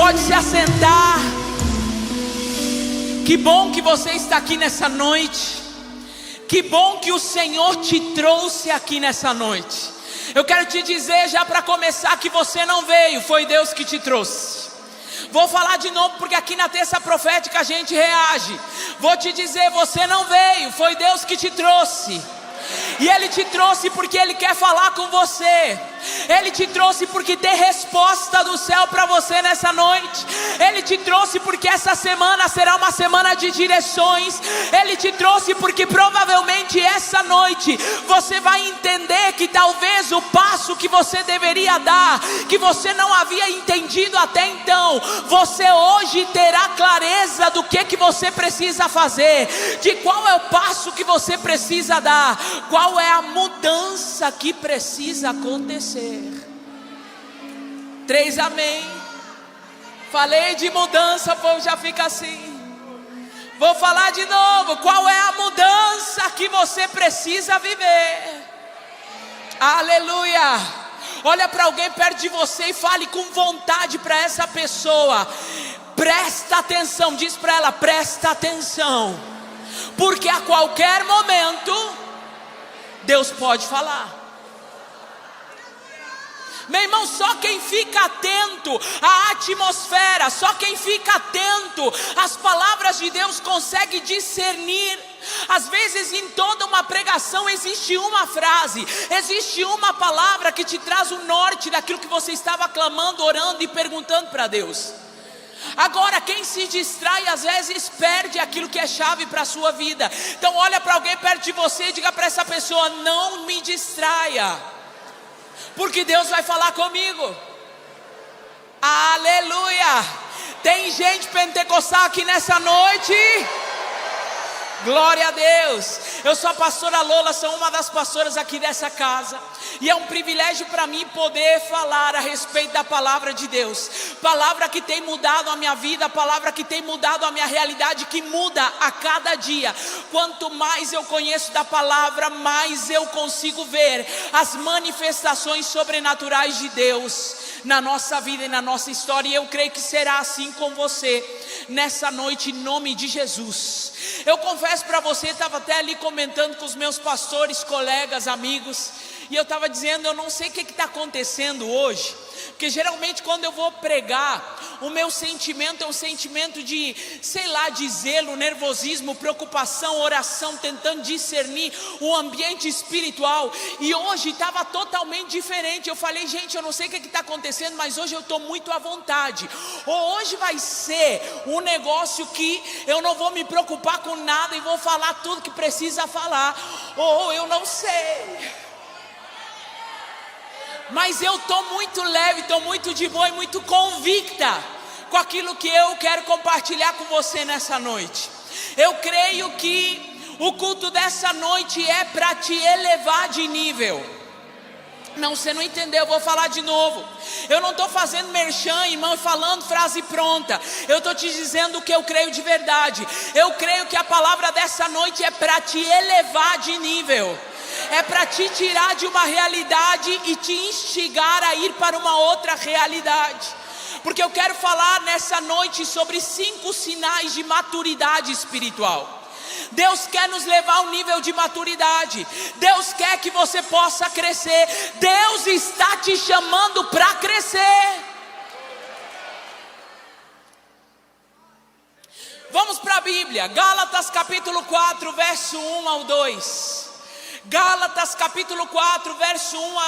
pode se assentar. Que bom que você está aqui nessa noite. Que bom que o Senhor te trouxe aqui nessa noite. Eu quero te dizer já para começar que você não veio, foi Deus que te trouxe. Vou falar de novo porque aqui na terça profética a gente reage. Vou te dizer, você não veio, foi Deus que te trouxe. E Ele te trouxe porque Ele quer falar com você. Ele te trouxe porque tem resposta do céu para você nessa noite. Ele te trouxe porque essa semana será uma semana de direções. Ele te trouxe porque provavelmente essa noite você vai entender que talvez o passo que você deveria dar, que você não havia entendido até então, você hoje terá clareza do que você precisa fazer, de qual é o passo que você precisa dar, qual é a mudança que precisa acontecer. 3 amém. Falei de mudança, o povo já fica assim. Vou falar de novo. Qual é a mudança que você precisa viver? Aleluia. Olha para alguém perto de você e fale com vontade para essa pessoa. Presta atenção, diz para ela, presta atenção, porque a qualquer momento Deus pode falar. Meu irmão, só quem fica atento à atmosfera, só quem fica atento às palavras de Deus consegue discernir. Às vezes em toda uma pregação existe uma frase, existe uma palavra que te traz o norte daquilo que você estava clamando, orando e perguntando para Deus. Agora quem se distrai às vezes perde aquilo que é chave para a sua vida. Então olha para alguém perto de você e diga para essa pessoa, não me distraia, porque Deus vai falar comigo. Aleluia. Tem gente pentecostal aqui nessa noite? Glória a Deus. Eu sou a pastora Lola, sou uma das pastoras aqui dessa casa, e é um privilégio para mim poder falar a respeito da palavra de Deus. Palavra que tem mudado a minha vida, palavra que tem mudado a minha realidade, que muda a cada dia. Quanto mais eu conheço da palavra, mais eu consigo ver as manifestações sobrenaturais de Deus na nossa vida e na nossa história. E eu creio que será assim com você nessa noite, em nome de Jesus. Eu confesso para você, estava até ali comentando com os meus pastores, colegas, amigos, e eu estava dizendo, eu não sei o que está acontecendo hoje, porque geralmente quando eu vou pregar, o meu sentimento é um sentimento de, sei lá, de zelo, nervosismo, preocupação, oração, tentando discernir o ambiente espiritual. E hoje estava totalmente diferente. Eu falei, gente, eu não sei o que está acontecendo, mas hoje eu estou muito à vontade. Ou hoje vai ser um negócio que eu não vou me preocupar com nada e vou falar tudo que precisa falar. Ou eu não sei, mas eu estou muito leve, estou muito de boa e muito convicta com aquilo que eu quero compartilhar com você nessa noite. Eu creio que o culto dessa noite é para te elevar de nível. Não, você não entendeu, eu vou falar de novo. Eu não estou fazendo merchan, irmão, falando frase pronta. Eu estou te dizendo o que eu creio de verdade. Eu creio que a palavra dessa noite é para te elevar de nível. É para te tirar de uma realidade e te instigar a ir para uma outra realidade. Porque eu quero falar nessa noite sobre 5 sinais de maturidade espiritual. Deus quer nos levar a um nível de maturidade. Deus quer que você possa crescer. Deus está te chamando para crescer. Vamos para a Bíblia, Gálatas capítulo 4, verso 1 ao 2. Gálatas capítulo 4, verso 1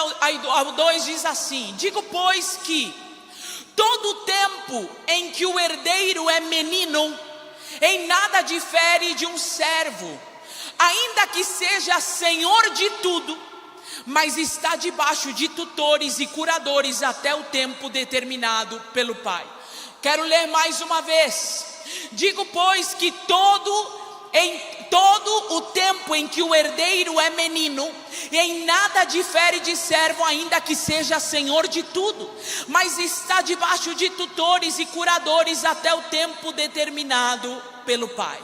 ao 2 diz assim: digo pois que todo o tempo em que o herdeiro é menino, em nada difere de um servo, ainda que seja senhor de tudo, mas está debaixo de tutores e curadores até o tempo determinado pelo Pai. Quero ler mais uma vez. Digo pois que em todo o tempo em que o herdeiro é menino, em nada difere de servo, ainda que seja senhor de tudo, mas está debaixo de tutores e curadores até o tempo determinado pelo Pai.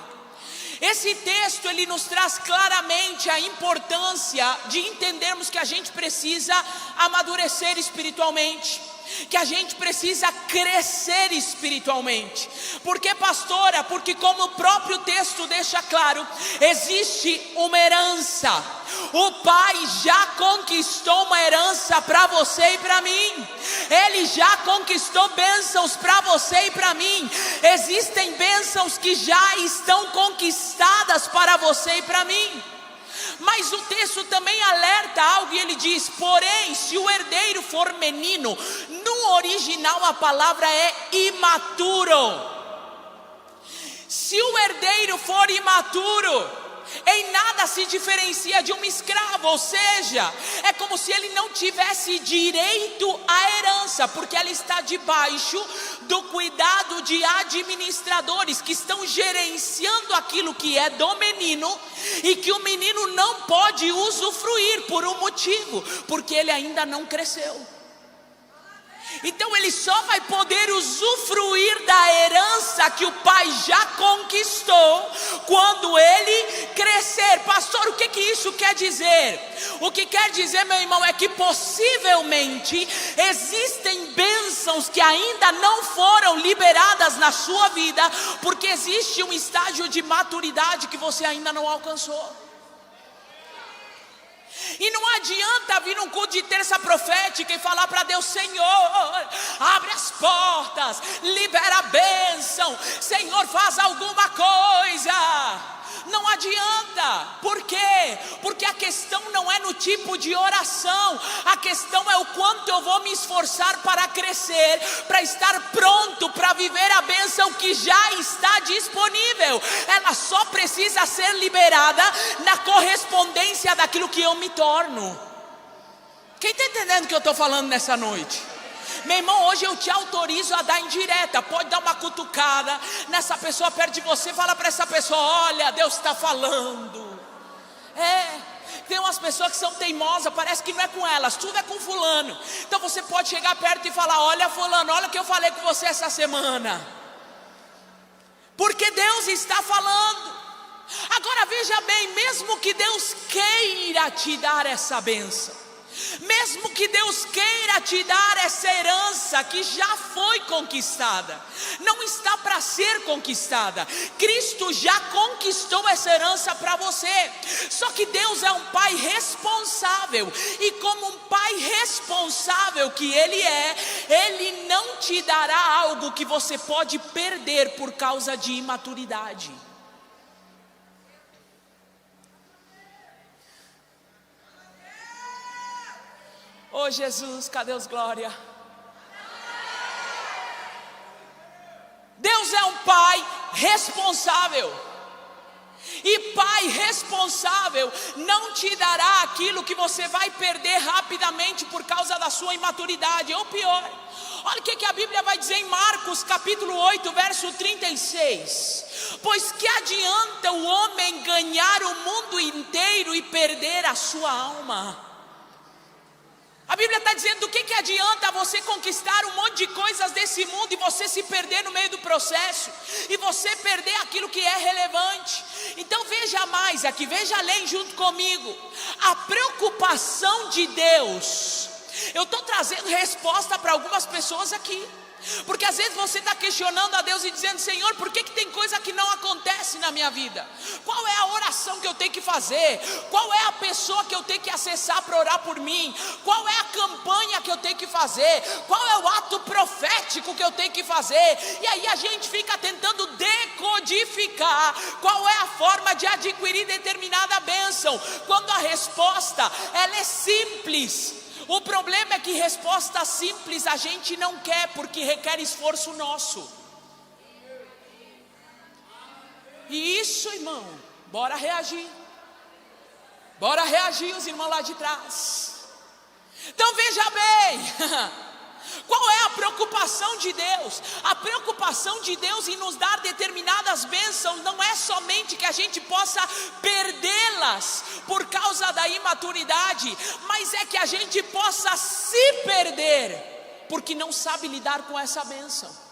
Esse texto ele nos traz claramente a importância de entendermos que a gente precisa amadurecer espiritualmente. que a gente precisa crescer espiritualmente. Por que, pastora? Porque, como o próprio texto deixa claro, existe uma herança. O Pai já conquistou uma herança para você e para mim. Ele já conquistou bênçãos para você e para mim. Existem bênçãos que já estão conquistadas para você e para mim. Mas o texto também alerta algo e ele diz: porém, se o herdeiro for menino, no original a palavra é imaturo. Se o herdeiro for imaturo, em nada se diferencia de um escravo, ou seja, é como se ele não tivesse direito à herança, porque ela está debaixo do cuidado de administradores que estão gerenciando aquilo que é do menino e que o menino não pode usufruir por um motivo, porque ele ainda não cresceu. Então ele só vai poder usufruir da herança que o pai já conquistou quando ele crescer. Pastor, o que isso quer dizer? O que quer dizer, meu irmão, é que possivelmente existem bênçãos que ainda não foram liberadas na sua vida, porque existe um estágio de maturidade que você ainda não alcançou. E não adianta vir num culto de terça profética e falar para Deus: Senhor, abre as portas, libera a bênção, Senhor, faz alguma coisa. Não adianta. Por quê? Porque a questão não é no tipo de oração, a questão é o quanto eu vou me esforçar para crescer, para estar pronto para viver a bênção que já está disponível. Ela só precisa ser liberada na correspondência daquilo que eu me torno. Quem está entendendo o que eu estou falando nessa noite? Meu irmão, hoje eu te autorizo a dar indireta. Pode dar uma cutucada nessa pessoa perto de você, fala para essa pessoa: olha, Deus está falando. Tem umas pessoas que são teimosas, parece que não é com elas, tudo é com fulano. Então você pode chegar perto e falar: olha fulano, olha o que eu falei com você essa semana, porque Deus está falando. Agora veja bem, mesmo que Deus queira te dar essa bênção, mesmo que Deus queira te dar essa herança que já foi conquistada, não está para ser conquistada. Cristo já conquistou essa herança para você. Só que Deus é um pai responsável, e como um pai responsável que Ele é, Ele não te dará algo que você pode perder por causa de imaturidade. Oh Jesus, cadê os glória? Deus é um pai responsável, e pai responsável não te dará aquilo que você vai perder rapidamente por causa da sua imaturidade. Ou pior, olha o que a Bíblia vai dizer em Marcos capítulo 8, verso 36. Pois que adianta o homem ganhar o mundo inteiro e perder a sua alma? A Bíblia está dizendo: do que adianta você conquistar um monte de coisas desse mundo e você se perder no meio do processo, e você perder aquilo que é relevante? Então veja mais aqui, veja além junto comigo. A preocupação de Deus, eu estou trazendo resposta para algumas pessoas aqui, porque às vezes você está questionando a Deus e dizendo: Senhor, por que tem coisa que não acontece na minha vida? Qual é a oração que eu tenho que fazer? Qual é a pessoa que eu tenho que acessar para orar por mim? Qual é a campanha que eu tenho que fazer? Qual é o ato profético que eu tenho que fazer? E aí a gente fica tentando decodificar qual é a forma de adquirir determinada bênção, quando a resposta, ela é simples. O problema é que resposta simples a gente não quer, porque requer esforço nosso. E isso, irmão, bora reagir. Bora reagir, os irmãos lá de trás. Então veja bem, qual é a preocupação de Deus? A preocupação de Deus em nos dar determinadas bênçãos não é somente que a gente possa perdê-las por causa da imaturidade, mas é que a gente possa se perder porque não sabe lidar com essa bênção.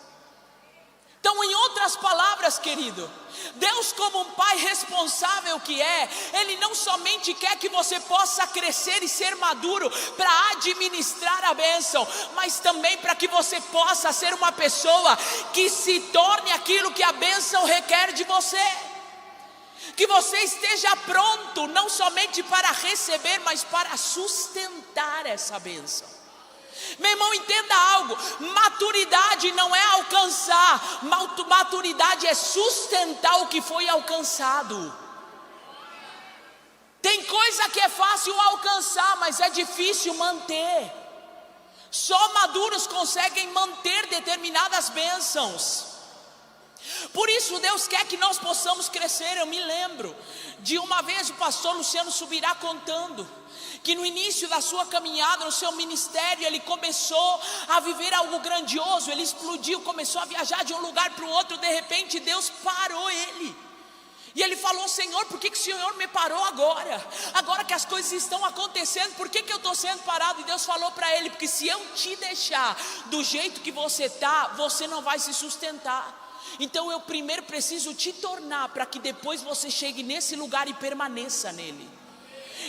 Então, em outras outras palavras, querido, Deus, como um pai responsável que é, Ele não somente quer que você possa crescer e ser maduro para administrar a bênção, mas também para que você possa ser uma pessoa que se torne aquilo que a bênção requer de você. Que você esteja pronto, não somente para receber, mas para sustentar essa bênção. Meu irmão, entenda algo: maturidade não é alcançar, maturidade é sustentar o que foi alcançado. Tem coisa que é fácil alcançar, mas é difícil manter. Só maduros conseguem manter determinadas bênçãos. Por isso Deus quer que nós possamos crescer. Eu me lembro de uma vez o pastor Luciano Subirá contando que no início da sua caminhada, no seu ministério, ele começou a viver algo grandioso. Ele explodiu, começou a viajar de um lugar para o outro. De repente Deus parou ele. E ele falou: Senhor, por que o Senhor me parou agora? Agora que as coisas estão acontecendo, por que eu estou sendo parado? E Deus falou para ele: porque se eu te deixar do jeito que você está, você não vai se sustentar. Então eu primeiro preciso te tornar, para que depois você chegue nesse lugar e permaneça nele.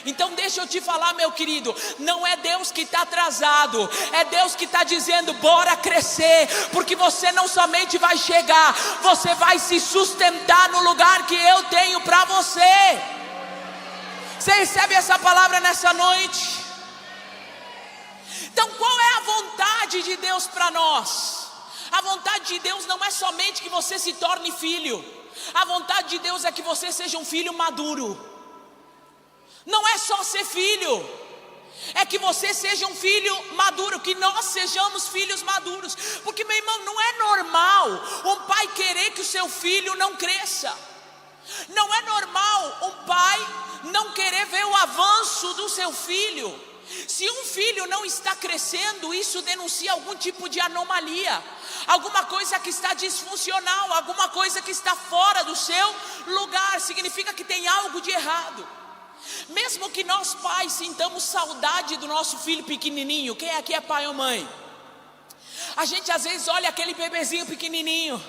Então deixa eu te falar, meu querido, não é Deus que está atrasado, é Deus que está dizendo: bora crescer, porque você não somente vai chegar, você vai se sustentar no lugar que eu tenho para você. Você recebe essa palavra nessa noite? Então qual é a vontade de Deus para nós? A vontade de Deus não é somente que você se torne filho. A vontade de Deus é que você seja um filho maduro. Não é só ser filho, é que você seja um filho maduro, que nós sejamos filhos maduros. Porque, meu irmão, não é normal um pai querer que o seu filho não cresça. Não é normal um pai não querer ver o avanço do seu filho. Se um filho não está crescendo, isso denuncia algum tipo de anomalia, alguma coisa que está disfuncional, alguma coisa que está fora do seu lugar. Significa que tem algo de errado. Mesmo que nós pais sintamos saudade do nosso filho pequenininho, quem aqui é pai ou mãe? A gente às vezes olha aquele bebezinho pequenininho,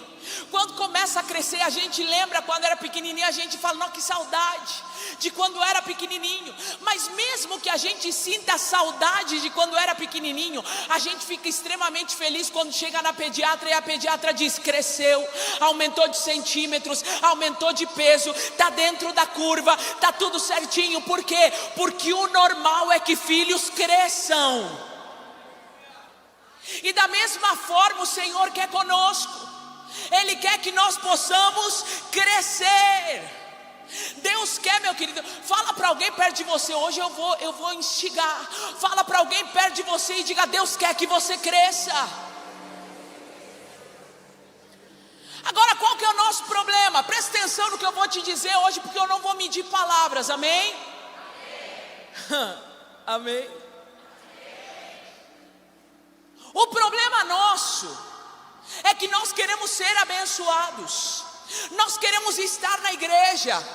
quando começa a crescer, a gente lembra quando era pequenininho, a gente fala: nossa, que saudade de quando era pequenininho. Mas mesmo que a gente sinta saudade de quando era pequenininho, a gente fica extremamente feliz quando chega na pediatra e a pediatra diz: cresceu, aumentou de centímetros, aumentou de peso, está dentro da curva, está tudo certinho. Por quê? Porque o normal é que filhos cresçam. E da mesma forma o Senhor quer conosco. Ele quer que nós possamos crescer. Deus quer, meu querido. Fala para alguém perto de você hoje, eu vou instigar. Fala para alguém perto de você e diga: Deus quer que você cresça. Agora, qual que é o nosso problema? Presta atenção no que eu vou te dizer hoje, porque eu não vou medir palavras, amém? Amém. O problema nosso é que nós queremos ser abençoados, nós queremos estar na igreja,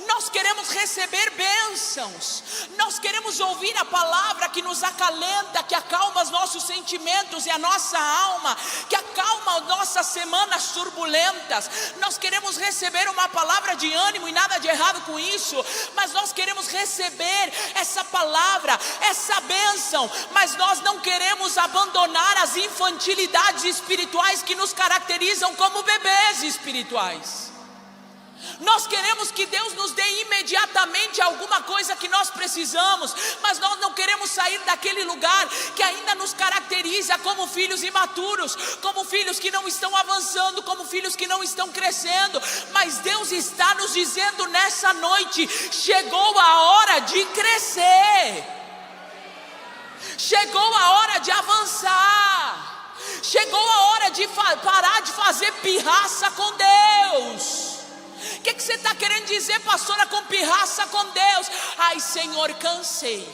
nós queremos receber bênçãos, nós queremos ouvir a palavra que nos acalenta, que acalma os nossos sentimentos e a nossa alma, que acalma as nossas semanas turbulentas. Nós queremos receber uma palavra de ânimo, e nada de errado com isso, mas nós queremos receber essa palavra, essa bênção, mas nós não queremos abandonar as infantilidades espirituais que nos caracterizam como bebês espirituais. Nós queremos que Deus nos dê imediatamente alguma coisa que nós precisamos, mas nós não queremos sair daquele lugar que ainda nos caracteriza como filhos imaturos, como filhos que não estão avançando, como filhos que não estão crescendo. Mas Deus está nos dizendo nessa noite: chegou a hora de crescer, chegou a hora de avançar, chegou a hora de parar de fazer pirraça com Deus. O que você está querendo dizer, pastora, com pirraça com Deus? Ai, Senhor, cansei.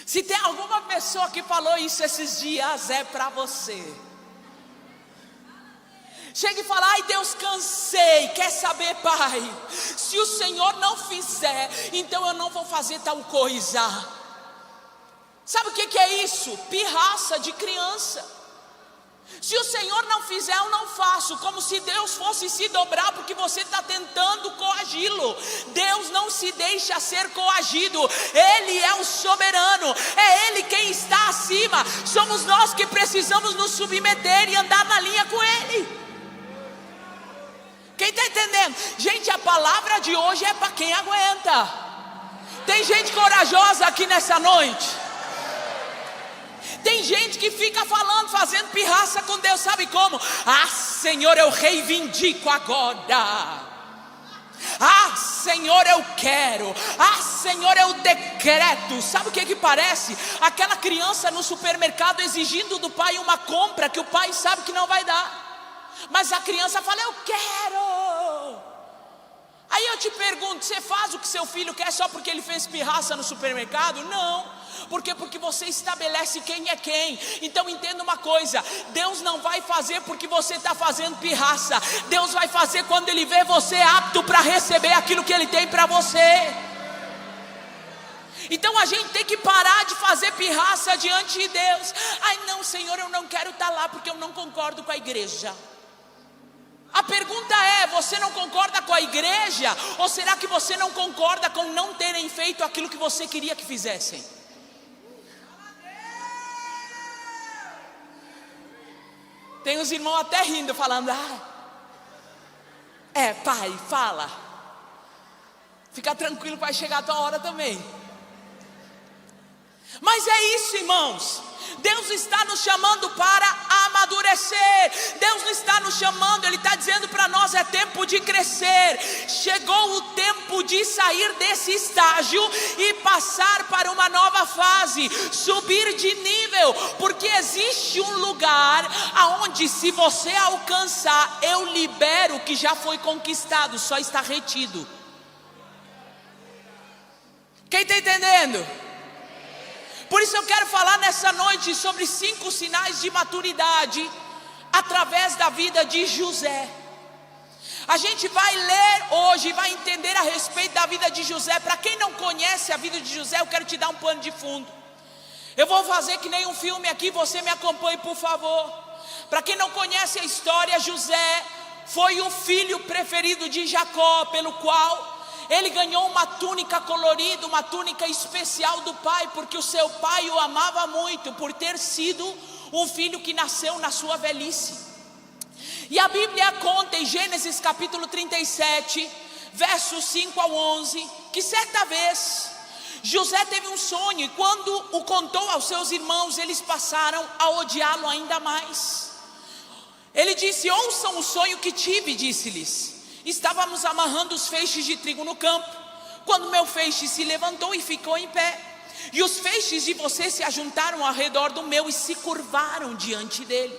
Se tem alguma pessoa que falou isso esses dias, é para você. Chega e fala: ai, Deus, cansei. Quer saber, pai? Se o Senhor não fizer, então eu não vou fazer tal coisa. Sabe o que é isso? Pirraça de criança. Se o Senhor não fizer, eu não faço, como se Deus fosse se dobrar porque você está tentando coagi-lo. Deus não se deixa ser coagido, Ele é o soberano, é Ele quem está acima. Somos nós que precisamos nos submeter e andar na linha com Ele. Quem está entendendo? Gente, a palavra de hoje é para quem aguenta. Tem gente corajosa aqui nessa noite. Tem gente que fica falando, fazendo pirraça com Deus, sabe como? Ah, Senhor, eu reivindico agora. Ah, Senhor, eu quero. Ah, Senhor, eu decreto. Sabe o que parece? Aquela criança no supermercado exigindo do pai uma compra que o pai sabe que não vai dar. Mas a criança fala, eu quero. Aí eu te pergunto, você faz o que seu filho quer só porque ele fez pirraça no supermercado? Não. Por quê? Porque você estabelece quem é quem. Então entenda uma coisa, Deus não vai fazer porque você está fazendo pirraça. Deus vai fazer quando Ele vê você apto para receber aquilo que Ele tem para você. Então a gente tem que parar de fazer pirraça diante de Deus. Ai não, Senhor, eu não quero estar lá porque eu não concordo com a igreja. A pergunta é, você não concorda com a igreja? Ou será que você não concorda com não terem feito aquilo que você queria que fizessem? Tem uns irmãos até rindo, falando, pai, fala. Fica tranquilo, vai chegar a tua hora também. Mas é isso, irmãos. Deus está nos chamando para amadurecer. Deus está nos chamando, Ele está dizendo para nós, é tempo de crescer. Chegou o tempo de sair desse estágio e passar para uma nova fase, subir de nível, porque existe um lugar aonde se você alcançar, eu libero o que já foi conquistado, só está retido. Quem está entendendo? Por isso eu quero falar nessa noite sobre 5 sinais de maturidade através da vida de José. A gente vai ler hoje, vai entender a respeito da vida de José. Para quem não conhece a vida de José, eu quero te dar um pano de fundo. Eu vou fazer que nem um filme aqui, você me acompanhe por favor. Para quem não conhece a história, José foi o filho preferido de Jacó, pelo qual ele ganhou uma túnica colorida, uma túnica especial do pai, porque o seu pai o amava muito, por ter sido um filho que nasceu na sua velhice. E a Bíblia conta em Gênesis capítulo 37, versos 5 ao 11, que certa vez José teve um sonho, e quando o contou aos seus irmãos, eles passaram a odiá-lo ainda mais. Ele disse, ouçam o sonho que tive, disse-lhes. Estávamos amarrando os feixes de trigo no campo, quando meu feixe se levantou e ficou em pé, e os feixes de você se ajuntaram ao redor do meu e se curvaram diante dele.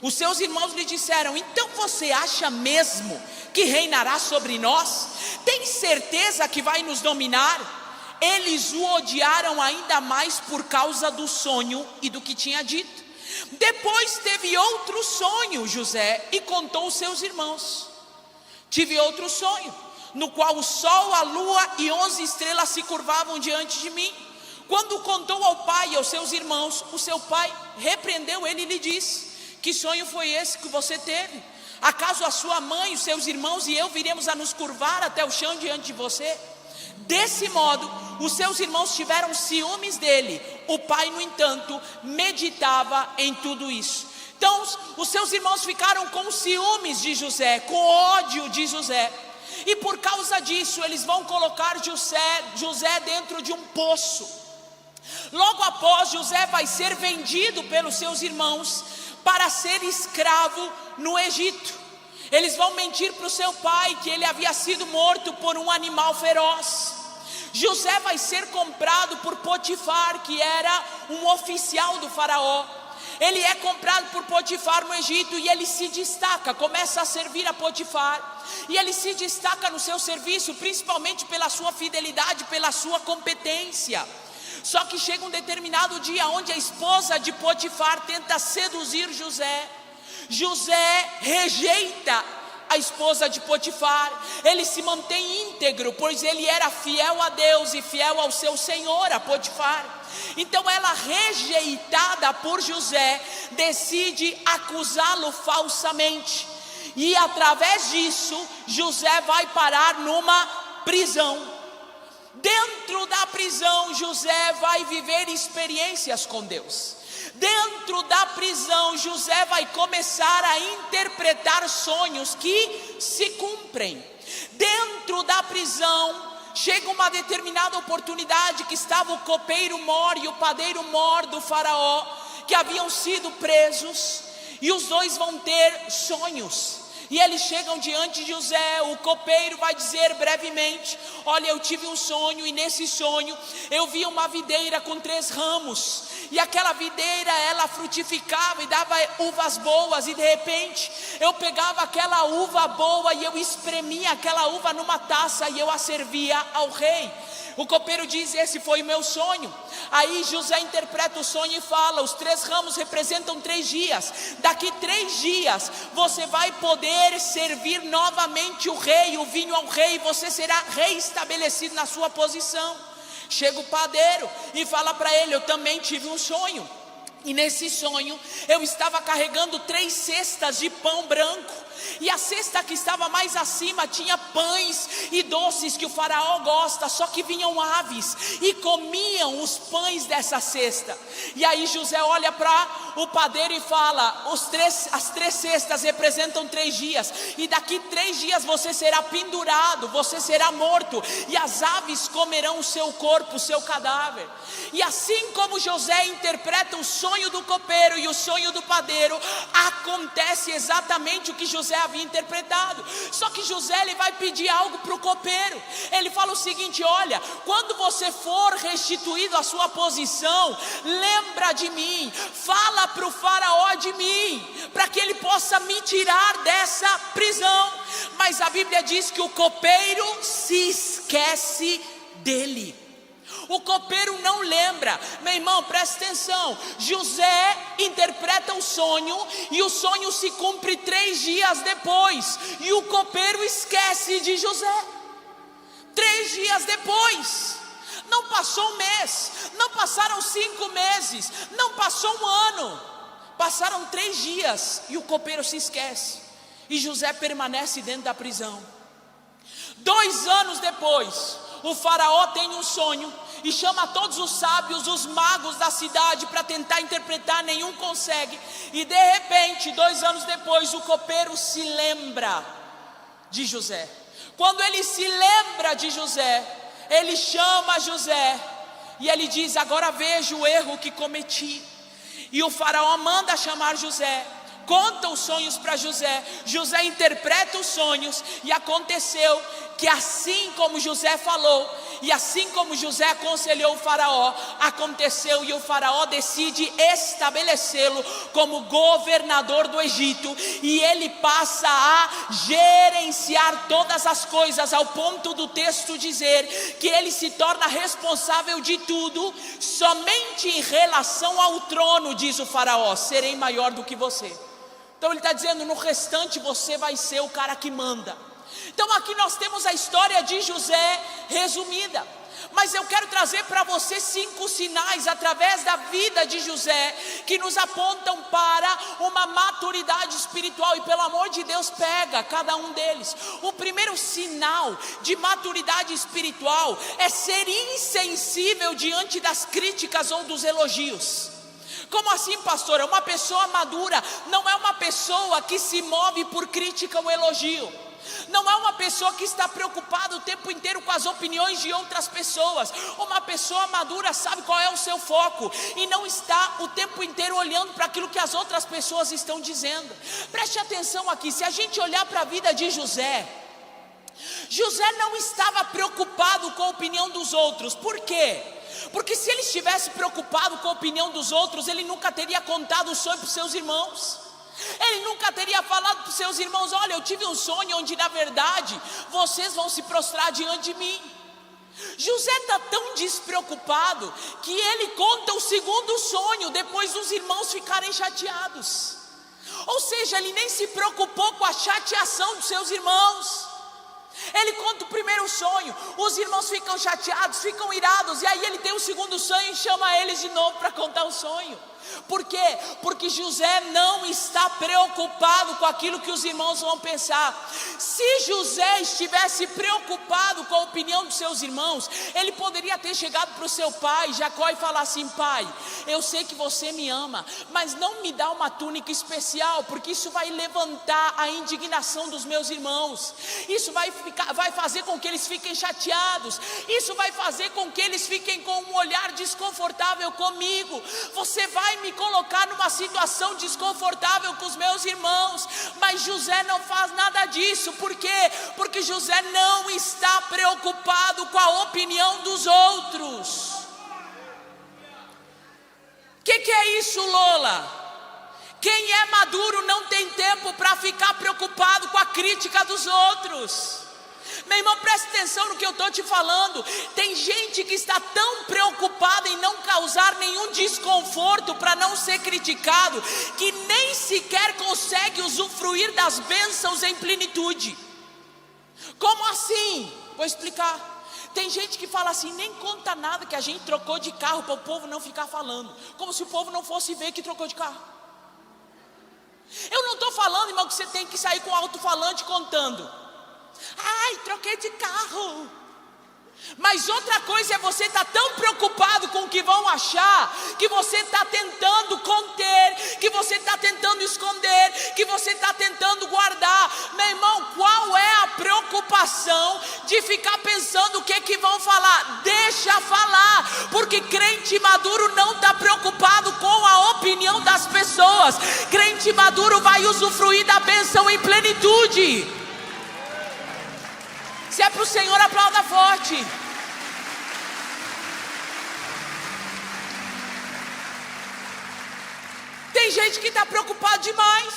Os seus irmãos lhe disseram, então você acha mesmo que reinará sobre nós? Tem certeza que vai nos dominar? Eles o odiaram ainda mais por causa do sonho e do que tinha dito. Depois teve outro sonho José e contou aos seus irmãos. Tive outro sonho, no qual o sol, a lua e 11 estrelas se curvavam diante de mim. Quando contou ao pai e aos seus irmãos, o seu pai repreendeu ele e lhe disse, que sonho foi esse que você teve? Acaso a sua mãe, os seus irmãos e eu viremos a nos curvar até o chão diante de você? Desse modo, os seus irmãos tiveram ciúmes dele. O pai, no entanto, meditava em tudo isso. Então os seus irmãos ficaram com ciúmes de José, com ódio de José, e por causa disso eles vão colocar José dentro de um poço. Logo após, José vai ser vendido pelos seus irmãos para ser escravo no Egito. Eles vão mentir para o seu pai que ele havia sido morto por um animal feroz. José vai ser comprado por Potifar, que era um oficial do faraó. Ele é comprado por Potifar no Egito e ele se destaca, começa a servir a Potifar. E ele se destaca no seu serviço, principalmente pela sua fidelidade, pela sua competência. Só que chega um determinado dia onde a esposa de Potifar tenta seduzir José. José rejeita a esposa de Potifar. Ele se mantém íntegro, pois ele era fiel a Deus e fiel ao seu senhor, a Potifar. Então ela, rejeitada por José, decide acusá-lo falsamente. E através disso, José vai parar numa prisão. Dentro da prisão, José vai viver experiências com Deus. Dentro da prisão, José vai começar a interpretar sonhos que se cumprem. Dentro da prisão, chega uma determinada oportunidade que estava o copeiro Mor e o padeiro Mor do faraó, que haviam sido presos, e os dois vão ter sonhos. E eles chegam diante de José. O copeiro vai dizer brevemente: olha, eu tive um sonho, e nesse sonho eu vi uma videira com 3 ramos, e aquela videira, ela frutificava e dava uvas boas, e de repente eu pegava aquela uva boa e eu espremia aquela uva numa taça e eu a servia ao rei. O copeiro diz: esse foi o meu sonho. Aí José interpreta o sonho e fala: os 3 ramos representam 3 dias. Daqui 3 dias você vai poder servir novamente o rei, o vinho ao rei, e você será reestabelecido na sua posição. Chega o padeiro e fala para ele: eu também tive um sonho, e nesse sonho eu estava carregando 3 cestas de pão branco, e a cesta que estava mais acima tinha pães e doces que o faraó gosta, só que vinham aves e comiam os pães dessa cesta. E aí José olha para o padeiro e fala: as 3 cestas representam 3 dias, e daqui 3 dias você será pendurado, você será morto, e as aves comerão o seu corpo, o seu cadáver. E assim como José interpreta o sonho do copeiro e o sonho do padeiro, acontece exatamente o que José havia interpretado. Só que José, ele vai pedir algo para o copeiro. Ele fala o seguinte: olha, quando você for restituído à sua posição, lembra de mim, fala para o faraó de mim, para que ele possa me tirar dessa prisão. Mas a Bíblia diz que o copeiro se esquece dele. O copeiro não lembra. Meu irmão, presta atenção. José interpreta o sonho, e o sonho se cumpre 3 dias depois, e o copeiro esquece de José. 3 dias depois. Não passou um mês, não passaram 5 meses, não passou um ano, passaram 3 dias, e o copeiro se esquece, e José permanece dentro da prisão. 2 anos depois, o faraó tem um sonho e chama todos os sábios, os magos da cidade, para tentar interpretar. Nenhum consegue. E de repente, 2 anos depois, o copeiro se lembra de José. Quando ele se lembra de José, ele chama José e ele diz: agora vejo o erro que cometi. E o faraó manda chamar José, conta os sonhos para José. José interpreta os sonhos, e aconteceu que assim como José falou, e assim como José aconselhou o faraó, aconteceu, e o faraó decide estabelecê-lo como governador do Egito, e ele passa a gerenciar todas as coisas, ao ponto do texto dizer que ele se torna responsável de tudo. Somente em relação ao trono, diz o faraó, serei maior do que você. Então ele está dizendo: no restante você vai ser o cara que manda. Então aqui nós temos a história de José resumida, mas eu quero trazer para você 5 sinais através da vida de José, que nos apontam para uma maturidade espiritual, e pelo amor de Deus, pega cada um deles. O primeiro sinal de maturidade espiritual é ser insensível diante das críticas ou dos elogios. Como assim, pastora? Uma pessoa madura não é uma pessoa que se move por crítica ou elogio. Não é uma pessoa que está preocupada o tempo inteiro com as opiniões de outras pessoas. Uma pessoa madura sabe qual é o seu foco, e não está o tempo inteiro olhando para aquilo que as outras pessoas estão dizendo. Preste atenção aqui. Se a gente olhar para a vida de José, José não estava preocupado com a opinião dos outros. Por quê? Porque se ele estivesse preocupado com a opinião dos outros, ele nunca teria contado o sonho para os seus irmãos. Ele nunca teria falado para os seus irmãos: olha, eu tive um sonho onde na verdade vocês vão se prostrar diante de mim. José está tão despreocupado que ele conta o segundo sonho depois dos irmãos ficarem chateados. Ou seja, ele nem se preocupou com a chateação dos seus irmãos. Ele conta o primeiro sonho, os irmãos ficam chateados, ficam irados, e aí ele tem o segundo sonho e chama eles de novo para contar o sonho. Por quê? Porque José não está preocupado com aquilo que os irmãos vão pensar. Se José estivesse preocupado com a opinião dos seus irmãos, ele poderia ter chegado para o seu pai Jacó e falar assim: pai, eu sei que você me ama, mas não me dá uma túnica especial, porque isso vai levantar a indignação dos meus irmãos, isso vai fazer com que eles fiquem chateados, isso vai fazer com que eles fiquem com um olhar desconfortável comigo. Você vai me colocar numa situação desconfortável com os meus irmãos. Mas José não faz nada disso. Por quê? Porque José não está preocupado com a opinião dos outros. O que é isso, Lola? Quem é maduro não tem tempo para ficar preocupado com a crítica dos outros. Meu irmão, preste atenção no que eu estou te falando. Tem gente que está tão preocupada em não causar nenhum desconforto para não ser criticado, que nem sequer consegue usufruir das bênçãos em plenitude. Como assim? Vou explicar. Tem gente que fala assim: nem conta nada que a gente trocou de carro, para o povo não ficar falando, como se o povo não fosse ver que trocou de carro. Eu não estou falando, irmão, que você tem que sair com o alto-falante contando: ai, troquei de carro. Mas outra coisa é você estar tão preocupado com o que vão achar, que você está tentando conter, que você está tentando esconder, que você está tentando guardar. Meu irmão, qual é a preocupação de ficar pensando o que vão falar? Deixa falar, porque crente maduro não está preocupado com a opinião das pessoas. Crente maduro vai usufruir da bênção em plenitude. Se é para o Senhor, aplauda forte. Tem gente que está preocupado demais.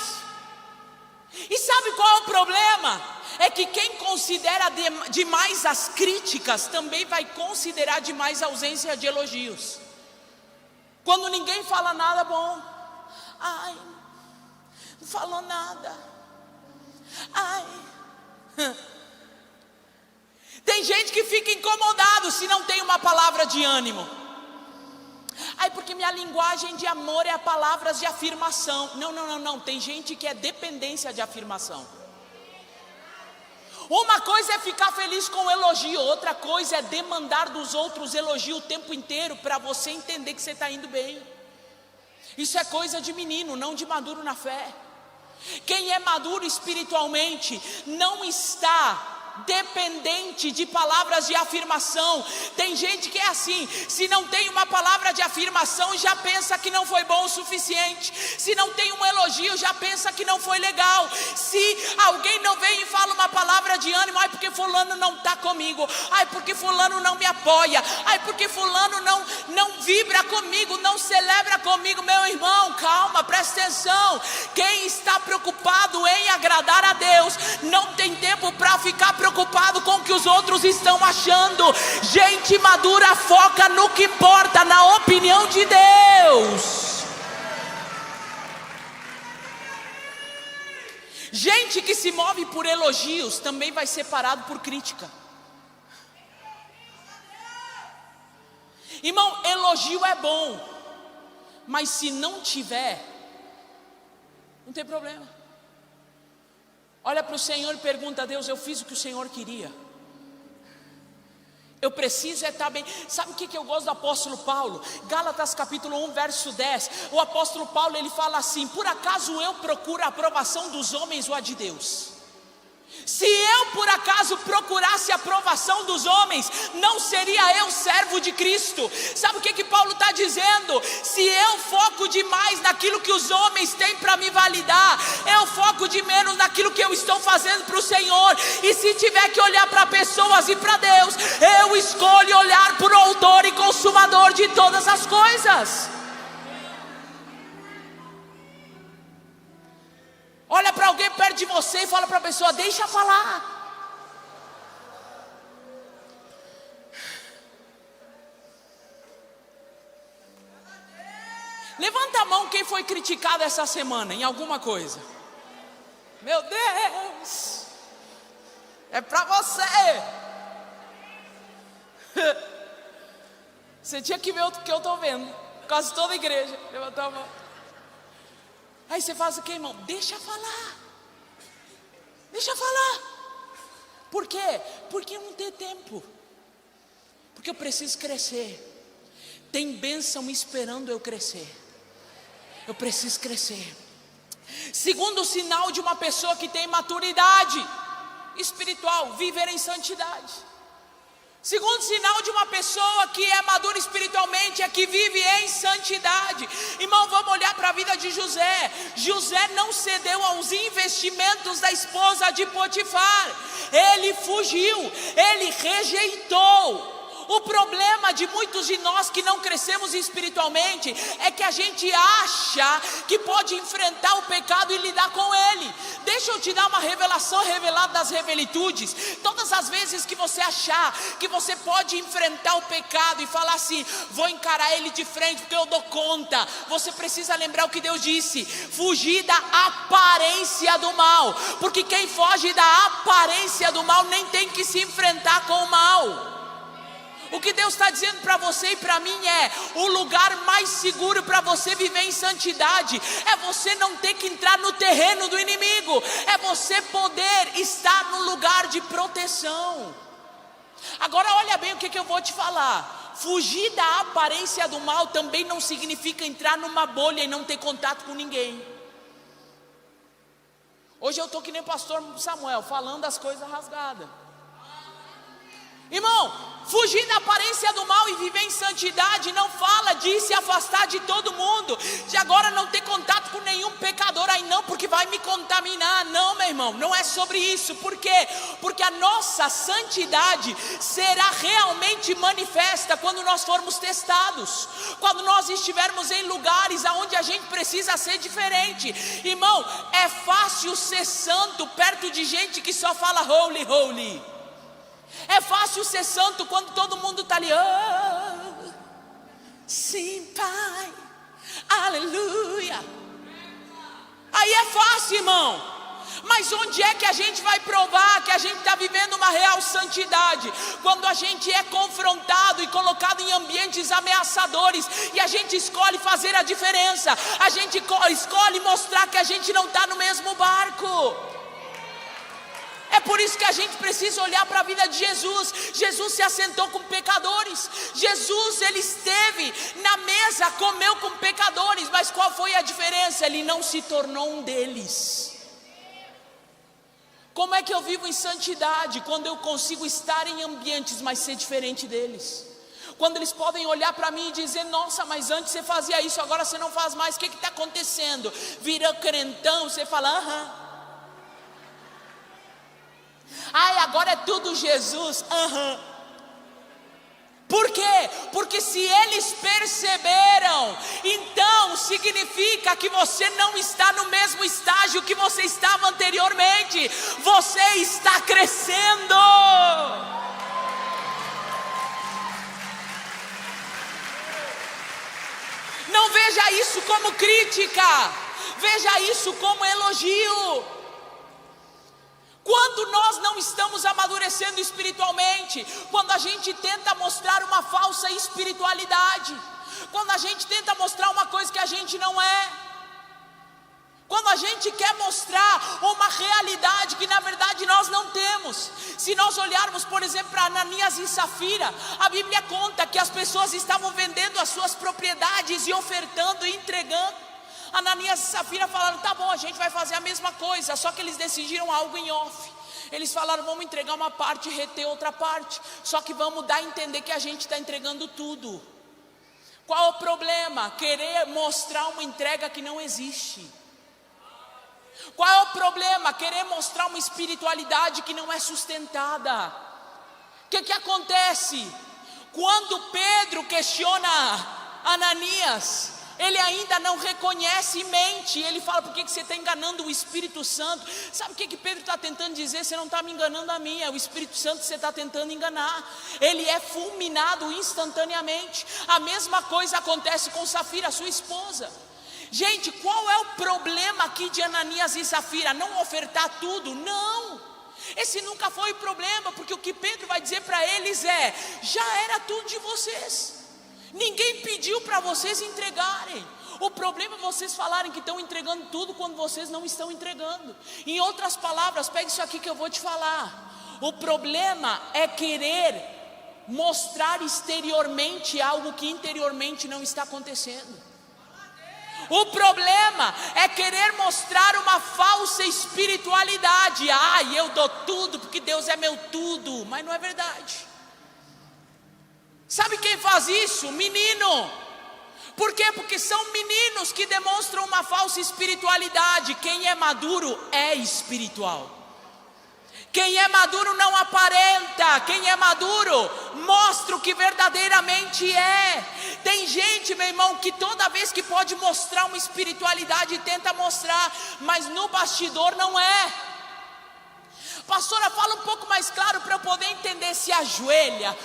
E sabe qual é o problema? É que quem considera demais as críticas também vai considerar demais a ausência de elogios. Quando ninguém fala nada bom: ai, não falou nada. Ai. Tem gente que fica incomodado se não tem uma palavra de ânimo. Ai, porque minha linguagem de amor é palavras de afirmação. Não. Tem gente que é dependência de afirmação. Uma coisa é ficar feliz com o elogio, outra coisa é demandar dos outros elogio o tempo inteiro para você entender que você está indo bem. Isso é coisa de menino, não de maduro na fé. Quem é maduro espiritualmente não está dependente de palavras de afirmação. Tem gente que é assim: se não tem uma palavra de afirmação, já pensa que não foi bom o suficiente. Se não tem um elogio, já pensa que não foi legal. Se alguém não vem e fala uma palavra de ânimo: ai, porque fulano não está comigo, ai, porque fulano não me apoia, ai, porque fulano não vibra comigo, não celebra comigo. Meu irmão, calma, presta atenção. Quem está preocupado em agradar a Deus não tem tempo para ficar preocupado com o que os outros estão achando. Gente madura foca no que importa, na opinião de Deus. Gente que se move por elogios também vai ser parado por crítica. Irmão, elogio é bom, mas se não tiver, não tem problema. Olha para o Senhor e pergunta a Deus: eu fiz o que o Senhor queria? Eu preciso estar bem. Sabe o que eu gosto do apóstolo Paulo? Gálatas capítulo 1 verso 10. O apóstolo Paulo, ele fala assim: por acaso eu procuro a aprovação dos homens ou a de Deus? Se eu por acaso procurasse a aprovação dos homens, não seria eu servo de Cristo. Sabe o que Paulo está dizendo? Se eu foco demais naquilo que os homens têm para me validar, eu foco de menos naquilo que eu estou fazendo para o Senhor. E se tiver que olhar para pessoas e para Deus, eu escolho olhar para o autor e consumador de todas as coisas. Olha para alguém perto de você e fala para a pessoa: deixa falar. Levanta a mão quem foi criticado essa semana em alguma coisa. Meu Deus, É para você. Você tinha que ver o que eu estou vendo. Quase toda a igreja levantou a mão. Aí você faz o que, irmão? Deixa falar. Deixa falar. Por quê? Porque eu não tenho tempo. Porque eu preciso crescer. Tem bênção esperando eu crescer. Eu preciso crescer. Segundo sinal de uma pessoa que tem maturidade espiritual, viver em santidade. Segundo sinal de uma pessoa que é madura espiritualmente é que vive em santidade. Irmão, vamos olhar para a vida de José. José não cedeu aos investimentos da esposa de Potifar. Ele fugiu, ele rejeitou. O problema de muitos de nós que não crescemos espiritualmente é que a gente acha que pode enfrentar o pecado e lidar com ele. Deixa eu te dar uma revelação revelada das revelitudes. Todas as vezes que você achar que você pode enfrentar o pecado e falar assim, vou encarar ele de frente porque eu dou conta, você precisa lembrar o que Deus disse: fugir da aparência do mal, porque quem foge da aparência do mal nem tem que se enfrentar com o mal. O que Deus está dizendo para você e para mim é: o lugar mais seguro para você viver em santidade é você não ter que entrar no terreno do inimigo, é você poder estar no lugar de proteção. Agora olha bem o que eu vou te falar. Fugir da aparência do mal também não significa entrar numa bolha e não ter contato com ninguém. Hoje eu estou que nem o pastor Samuel, falando as coisas rasgadas. Irmão, fugir da aparência do mal e viver em santidade não fala de se afastar de todo mundo, de agora não ter contato com nenhum pecador. Aí não, porque vai me contaminar. Não, meu irmão, não é sobre isso. Por quê? Porque a nossa santidade será realmente manifesta quando nós formos testados, quando nós estivermos em lugares onde a gente precisa ser diferente. Irmão, é fácil ser santo perto de gente que só fala holy, holy. É fácil ser santo quando todo mundo está ali. Oh, sim, Pai, aleluia. Aí é fácil, irmão. Mas onde é que a gente vai provar que a gente está vivendo uma real santidade? Quando a gente é confrontado e colocado em ambientes ameaçadores e a gente escolhe fazer a diferença. A gente escolhe mostrar que a gente não está no mesmo barco. É por isso que a gente precisa olhar para a vida de Jesus. Jesus se assentou com pecadores. Jesus, ele esteve na mesa, comeu com pecadores. Mas qual foi a diferença? Ele não se tornou um deles. Como é que eu vivo em santidade? Quando eu consigo estar em ambientes, mas ser diferente deles. Quando eles podem olhar para mim e dizer: nossa, mas antes você fazia isso, agora você não faz mais. O que está acontecendo? Vira crentão, você fala: aham. Ai, agora é tudo Jesus. Por quê? Porque se eles perceberam, então significa que você não está no mesmo estágio que você estava anteriormente. Você está crescendo. Não veja isso como crítica, veja isso como elogio. Quando nós não estamos amadurecendo espiritualmente, quando a gente tenta mostrar uma falsa espiritualidade, quando a gente tenta mostrar uma coisa que a gente não é, quando a gente quer mostrar uma realidade que na verdade nós não temos. Se nós olharmos, por exemplo, para Ananias e Safira, a Bíblia conta que as pessoas estavam vendendo as suas propriedades e ofertando e entregando. Ananias e Safira falaram: tá bom, a gente vai fazer a mesma coisa. Só que eles decidiram algo em off. Eles falaram: vamos entregar uma parte e reter outra parte. Só que vamos dar a entender que a gente está entregando tudo. Qual o problema? Querer mostrar uma entrega que não existe. Qual é o problema? Querer mostrar uma espiritualidade que não é sustentada. O que acontece? Quando Pedro questiona Ananias, ele ainda não reconhece e mente. Ele fala: por que você está enganando o Espírito Santo? Sabe o que Pedro está tentando dizer? Você não está me enganando a mim, é o Espírito Santo que você está tentando enganar. Ele é fulminado instantaneamente. A mesma coisa acontece com Safira, sua esposa. Gente, qual é o problema aqui de Ananias e Safira? Não ofertar tudo? Não. Esse nunca foi o problema, porque o que Pedro vai dizer para eles é: já era tudo de vocês, ninguém pediu para vocês entregarem. O problema é vocês falarem que estão entregando tudo quando vocês não estão entregando. Em outras palavras, pegue isso aqui que eu vou te falar. O problema é querer mostrar exteriormente algo que interiormente não está acontecendo. O problema é querer mostrar uma falsa espiritualidade. Eu dou tudo porque Deus é meu tudo, mas não é verdade. Sabe quem faz isso? Menino. Por quê? Porque são meninos que demonstram uma falsa espiritualidade. Quem é maduro é espiritual. Quem é maduro não aparenta. Quem é maduro mostra o que verdadeiramente é. Tem gente, meu irmão, que toda vez que pode mostrar uma espiritualidade tenta mostrar, mas no bastidor não é. Pastora, fala um pouco mais claro para eu poder entender. Se ajoelha,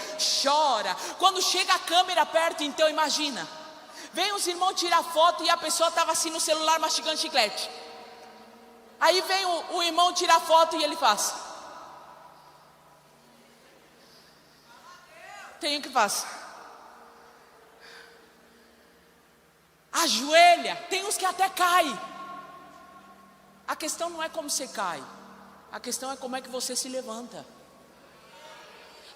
chora, quando chega a câmera perto, então imagina, vem os irmãos tirar foto e a pessoa estava assim no celular mastigando chiclete. Aí vem o irmão tirar foto e ele faz. Tem o que faz. Ajoelha, tem uns que até caem. A questão não é como você cai, a questão é como é que você se levanta.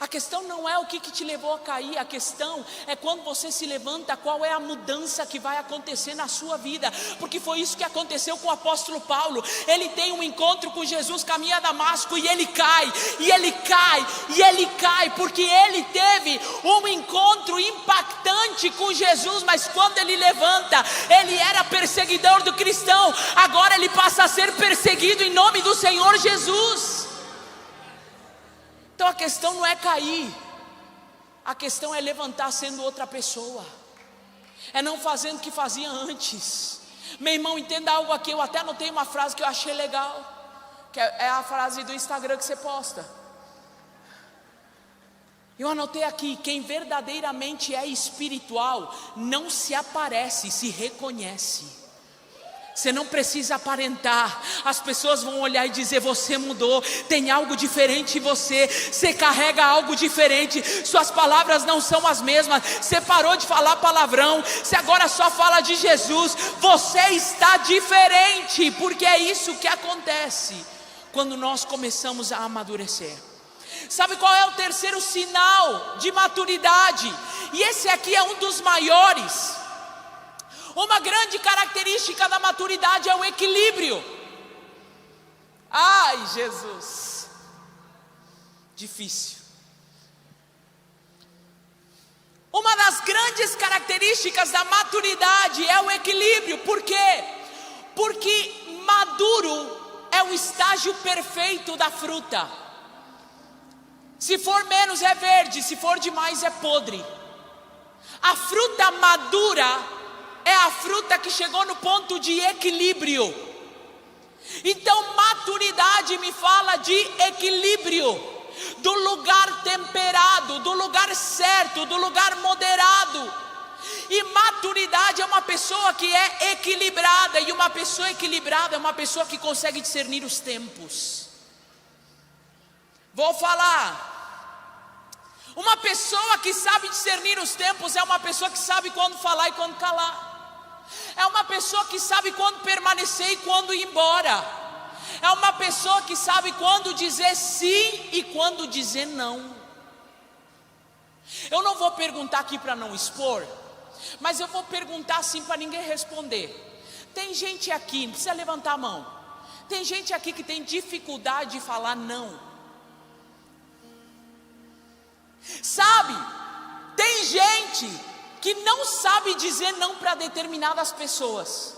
A questão não é o que te levou a cair, a questão é quando você se levanta, qual é a mudança que vai acontecer na sua vida. Porque foi isso que aconteceu com o apóstolo Paulo. Ele tem um encontro com Jesus, caminha a Damasco, e ele cai, e ele cai, e ele cai, porque ele teve um encontro impactante com Jesus. Mas quando ele levanta, ele era perseguidor do cristão, agora ele passa a ser perseguido em nome do Senhor Jesus. Então a questão não é cair, a questão é levantar sendo outra pessoa, é não fazendo o que fazia antes. Meu irmão, entenda algo aqui. Eu até anotei uma frase que eu achei legal, que é a frase do Instagram que você posta. Eu anotei aqui: quem verdadeiramente é espiritual não se aparece, se reconhece. Você não precisa aparentar. As pessoas vão olhar e dizer: você mudou, tem algo diferente em você, você carrega algo diferente, suas palavras não são as mesmas, você parou de falar palavrão, você agora só fala de Jesus. Você está diferente, porque é isso que acontece quando nós começamos a amadurecer. Sabe qual é o terceiro sinal de maturidade? E esse aqui é um dos maiores. Uma grande característica da maturidade é o equilíbrio. Ai, Jesus, difícil. Uma das grandes características da maturidade é o equilíbrio. Por quê? Porque maduro é o estágio perfeito da fruta. Se for menos é verde, se for demais é podre. A fruta madura é a fruta que chegou no ponto de equilíbrio. Então maturidade me fala de equilíbrio, do lugar temperado, do lugar certo, do lugar moderado. E maturidade é uma pessoa que é equilibrada, e uma pessoa equilibrada é uma pessoa que consegue discernir os tempos. Vou falar. Uma pessoa que sabe discernir os tempos é uma pessoa que sabe quando falar e quando calar. É uma pessoa que sabe quando permanecer e quando ir embora. É uma pessoa que sabe quando dizer sim e quando dizer não. Eu não vou perguntar aqui para não expor, mas eu vou perguntar assim para ninguém responder. Tem gente aqui, não precisa levantar a mão, tem gente aqui que tem dificuldade de falar não. Sabe, tem gente que não sabe dizer não para determinadas pessoas.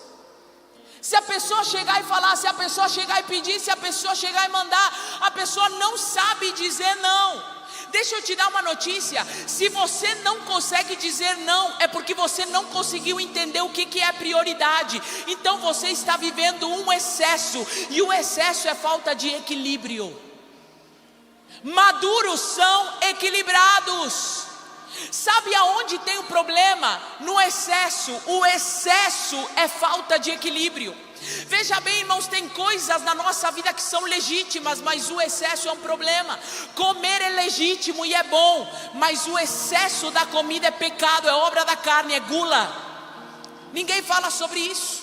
Se a pessoa chegar e falar, se a pessoa chegar e pedir, se a pessoa chegar e mandar, a pessoa não sabe dizer não. Deixa eu te dar uma notícia: se você não consegue dizer não, é porque você não conseguiu entender o que é prioridade. Então você está vivendo um excesso, e o excesso é falta de equilíbrio. Maduros são equilibrados. Sabe aonde tem o problema? No excesso. O excesso é falta de equilíbrio. Veja bem, irmãos, tem coisas na nossa vida que são legítimas, mas o excesso é um problema. Comer é legítimo e é bom, mas o excesso da comida é pecado, é obra da carne, é gula. Ninguém fala sobre isso.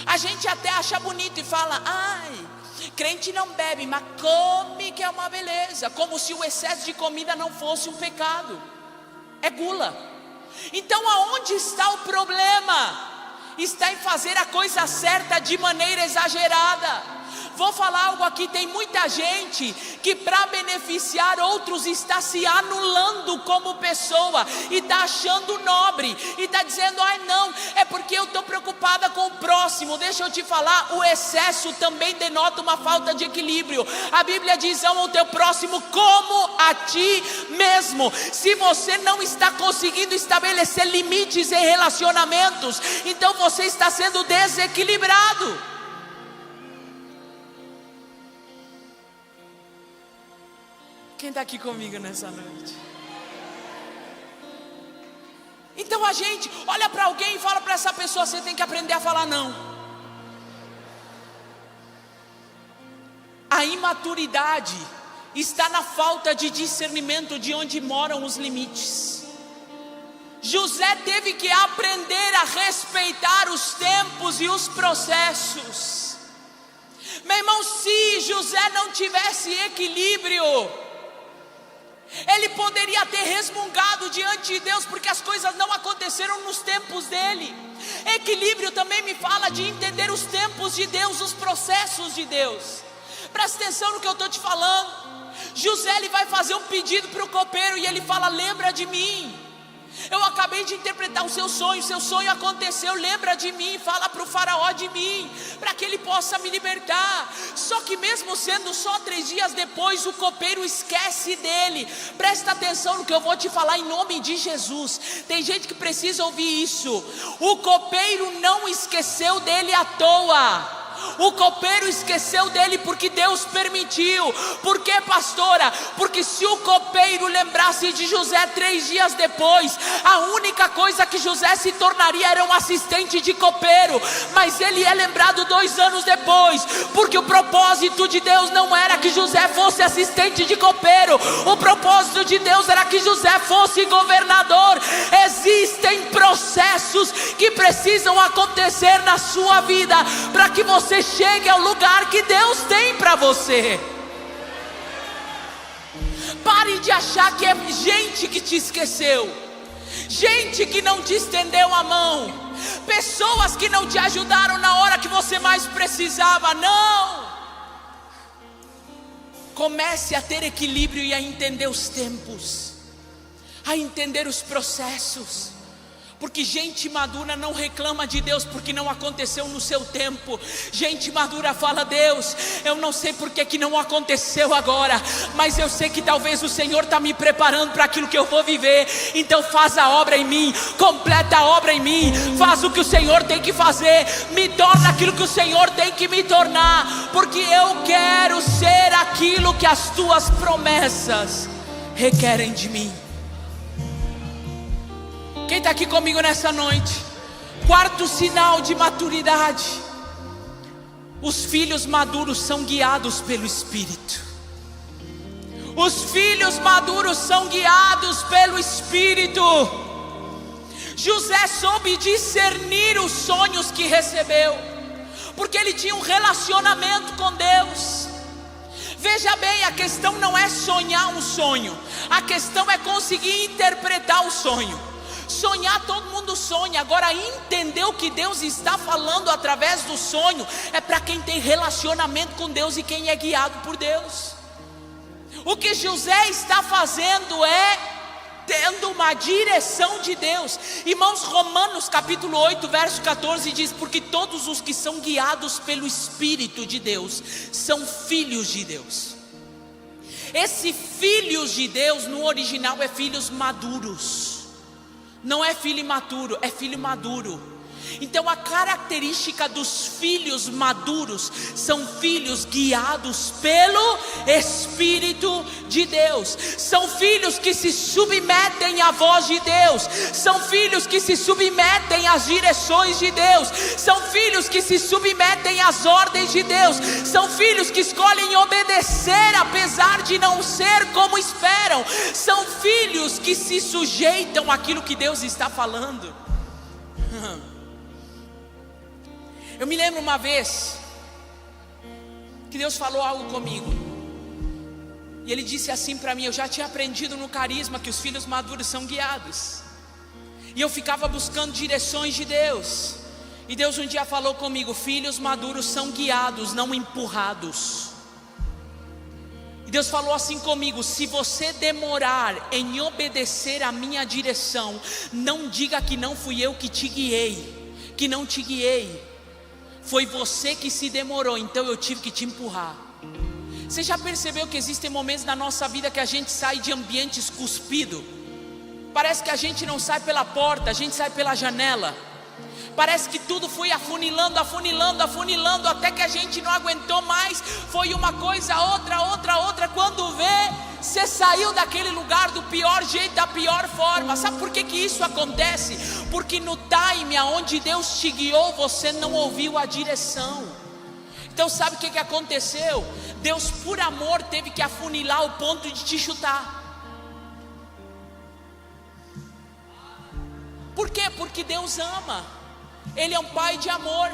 A gente até acha bonito e fala: ai, crente não bebe, mas come, que é uma beleza. Como se o excesso de comida não fosse um pecado. É gula. Então aonde está o problema? Está em fazer a coisa certa de maneira exagerada. Vou falar algo aqui, tem muita gente que para beneficiar outros está se anulando como pessoa, e está achando nobre, e está dizendo: ai não, é porque eu estou preocupada com o próximo. Deixa eu te falar, o excesso também denota uma falta de equilíbrio. A Bíblia diz: ama o teu próximo como a ti mesmo. Se você não está conseguindo estabelecer limites em relacionamentos, então você está sendo desequilibrado. Quem está aqui comigo nessa noite? Então a gente olha para alguém e fala para essa pessoa: você tem que aprender a falar não. A imaturidade está na falta de discernimento de onde moram os limites. José teve que aprender a respeitar os tempos e os processos. Meu irmão, se José não tivesse equilíbrio, ele poderia ter resmungado diante de Deus, porque as coisas não aconteceram nos tempos dele. Equilíbrio também me fala de entender os tempos de Deus, os processos de Deus. Presta atenção no que eu estou te falando. José, ele vai fazer um pedido para o copeiro e ele fala: lembra de mim. Eu acabei de interpretar o seu sonho aconteceu, lembra de mim, fala para o faraó de mim, para que ele possa me libertar. Só que mesmo sendo só 3 dias depois, o copeiro esquece dele. Presta atenção no que eu vou te falar em nome de Jesus. Tem gente que precisa ouvir isso. O copeiro não esqueceu dele à toa. O copeiro esqueceu dele porque Deus permitiu. Por quê, pastora? Porque se o copeiro lembrasse de José 3 dias depois, a única coisa que José se tornaria era um assistente de copeiro. Mas ele é lembrado 2 anos depois, porque o propósito de Deus não era que José fosse assistente de copeiro. O propósito de Deus era que José fosse governador. Existem processos que precisam acontecer na sua vida para que você chegue ao lugar que Deus tem para você. Pare de achar que é gente que te esqueceu, gente que não te estendeu a mão, pessoas que não te ajudaram na hora que você mais precisava. Não. Comece a ter equilíbrio e a entender os tempos, a entender os processos. Porque gente madura não reclama de Deus porque não aconteceu no seu tempo. Gente madura fala: Deus, eu não sei porque que não aconteceu agora, mas eu sei que talvez o Senhor está me preparando para aquilo que eu vou viver. Então faz a obra em mim, completa a obra em mim, faz o que o Senhor tem que fazer, me torna aquilo que o Senhor tem que me tornar, porque eu quero ser aquilo que as tuas promessas requerem de mim. Quem está aqui comigo nessa noite? 4º sinal de maturidade: os filhos maduros são guiados pelo Espírito. Os filhos maduros são guiados pelo Espírito. José soube discernir os sonhos que recebeu, porque ele tinha um relacionamento com Deus. Veja bem, a questão não é sonhar um sonho, a questão é conseguir interpretar o sonho. Sonhar todo mundo sonha, agora entender o que Deus está falando através do sonho é para quem tem relacionamento com Deus e quem é guiado por Deus. O que José está fazendo é tendo uma direção de Deus. Irmãos, Romanos capítulo 8 verso 14 diz: porque todos os que são guiados pelo Espírito de Deus são filhos de Deus. Esse filhos de Deus no original é filhos maduros. Não é filho imaturo, é filho maduro. Então a característica dos filhos maduros são filhos guiados pelo Espírito de Deus. São filhos que se submetem à voz de Deus. São filhos que se submetem às direções de Deus. São filhos que se submetem às ordens de Deus. São filhos que escolhem obedecer apesar de não ser como esperam. São filhos que se sujeitam àquilo que Deus está falando. Eu me lembro uma vez que Deus falou algo comigo, e Ele disse assim para mim: eu já tinha aprendido no carisma que os filhos maduros são guiados, e eu ficava buscando direções de Deus, e Deus um dia falou comigo: filhos maduros são guiados, não empurrados. E Deus falou assim comigo: se você demorar em obedecer a minha direção, não diga que não fui eu que te guiei, que não te guiei. Foi você que se demorou, então eu tive que te empurrar. Você já percebeu que existem momentos na nossa vida que a gente sai de ambientes cuspido? Parece que a gente não sai pela porta, a gente sai pela janela. Parece que tudo foi afunilando, afunilando, afunilando, até que a gente não aguentou mais. Foi uma coisa, outra. Quando vê, você saiu daquele lugar do pior jeito, da pior forma. Sabe por que isso acontece? Porque no time aonde Deus te guiou, você não ouviu a direção. Então sabe o que aconteceu? Deus, por amor, teve que afunilar ao ponto de te chutar. Por quê? Porque Deus ama. Ele é um pai de amor.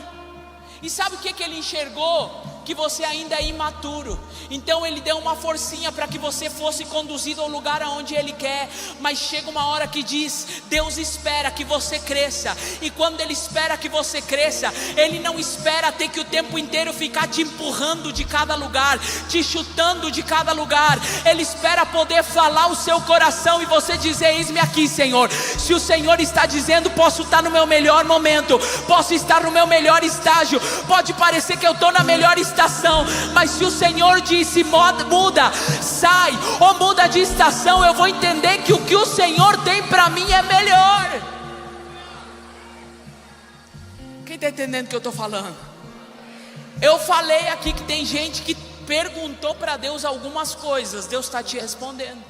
E sabe o que Ele enxergou? Que você ainda é imaturo. Então Ele deu uma forcinha para que você fosse conduzido ao lugar aonde Ele quer. Mas chega uma hora que diz: Deus espera que você cresça. E quando Ele espera que você cresça, Ele não espera ter que o tempo inteiro ficar te empurrando de cada lugar, te chutando de cada lugar. Ele espera poder falar o seu coração e você dizer: eis-me aqui, Senhor. Se o Senhor está dizendo, posso estar no meu melhor momento, posso estar no meu melhor estágio, pode parecer que eu estou na melhor estação, mas se o Senhor disse muda, sai ou muda de estação, eu vou entender que o que o Senhor tem para mim é melhor. Quem está entendendo o que eu estou falando? Eu falei aqui que tem gente que perguntou para Deus algumas coisas, Deus está te respondendo.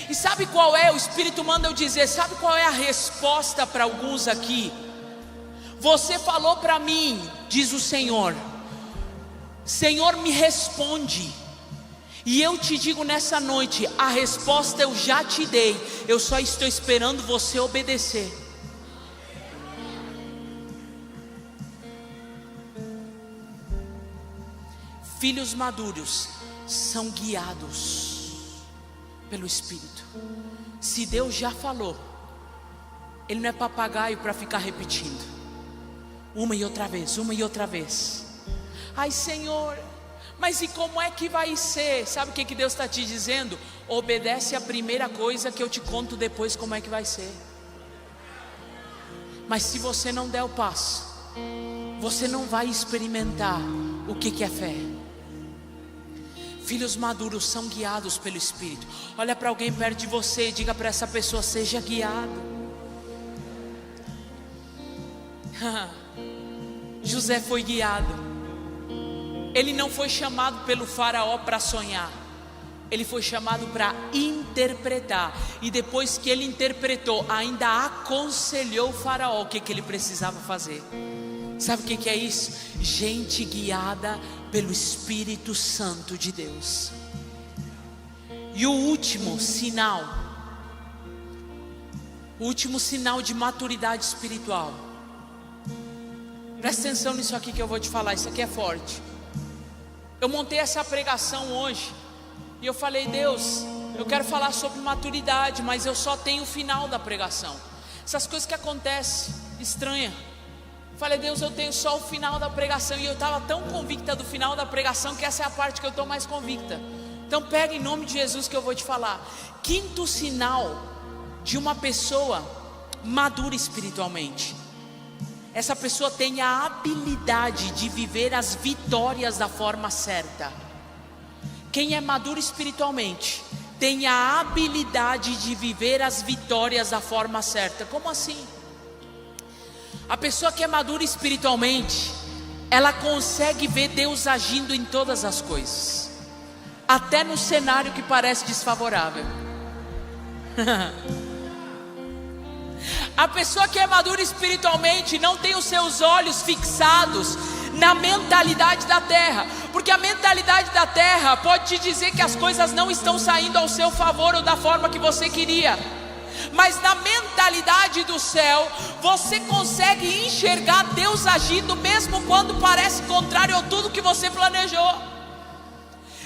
E sabe qual é? O Espírito manda eu dizer, sabe qual é a resposta para alguns aqui? Você falou para mim, diz o Senhor, Senhor, me responde. E eu te digo nessa noite, a resposta eu já te dei, eu só estou esperando você obedecer. Filhos maduros são guiados pelo Espírito. Se Deus já falou, Ele não é papagaio para ficar repetindo uma e outra vez, uma e outra vez. Ai, Senhor, mas e como é que vai ser? Sabe o que Deus está te dizendo? Obedece a primeira coisa que eu te conto depois como é que vai ser. Mas se você não der o passo, você não vai experimentar o que é fé. Filhos maduros são guiados pelo Espírito. Olha para alguém perto de você e diga para essa pessoa: seja guiado. José foi guiado. Ele não foi chamado pelo faraó para sonhar, ele foi chamado para interpretar. E depois que ele interpretou, ainda aconselhou o faraó o que ele precisava fazer. Sabe o que é isso? Gente guiada pelo Espírito Santo de Deus. E o último sinal de maturidade espiritual. Presta atenção nisso aqui que eu vou te falar, isso aqui é forte. Eu montei essa pregação hoje e eu falei: Deus, eu quero falar sobre maturidade, mas eu só tenho o final da pregação. Essas coisas que acontecem, estranha. Falei: Deus, eu tenho só o final da pregação. E eu estava tão convicta do final da pregação que essa é a parte que eu estou mais convicta. Então pega em nome de Jesus que eu vou te falar. Quinto sinal de uma pessoa madura espiritualmente: essa pessoa tem a habilidade de viver as vitórias da forma certa. Quem é maduro espiritualmente tem a habilidade de viver as vitórias da forma certa. Como assim? A pessoa que é madura espiritualmente, ela consegue ver Deus agindo em todas as coisas, até no cenário que parece desfavorável. A pessoa que é madura espiritualmente não tem os seus olhos fixados na mentalidade da terra, porque a mentalidade da terra pode te dizer que as coisas não estão saindo ao seu favor ou da forma que você queria, mas na mentalidade do céu, você consegue enxergar Deus agindo mesmo quando parece contrário a tudo que você planejou.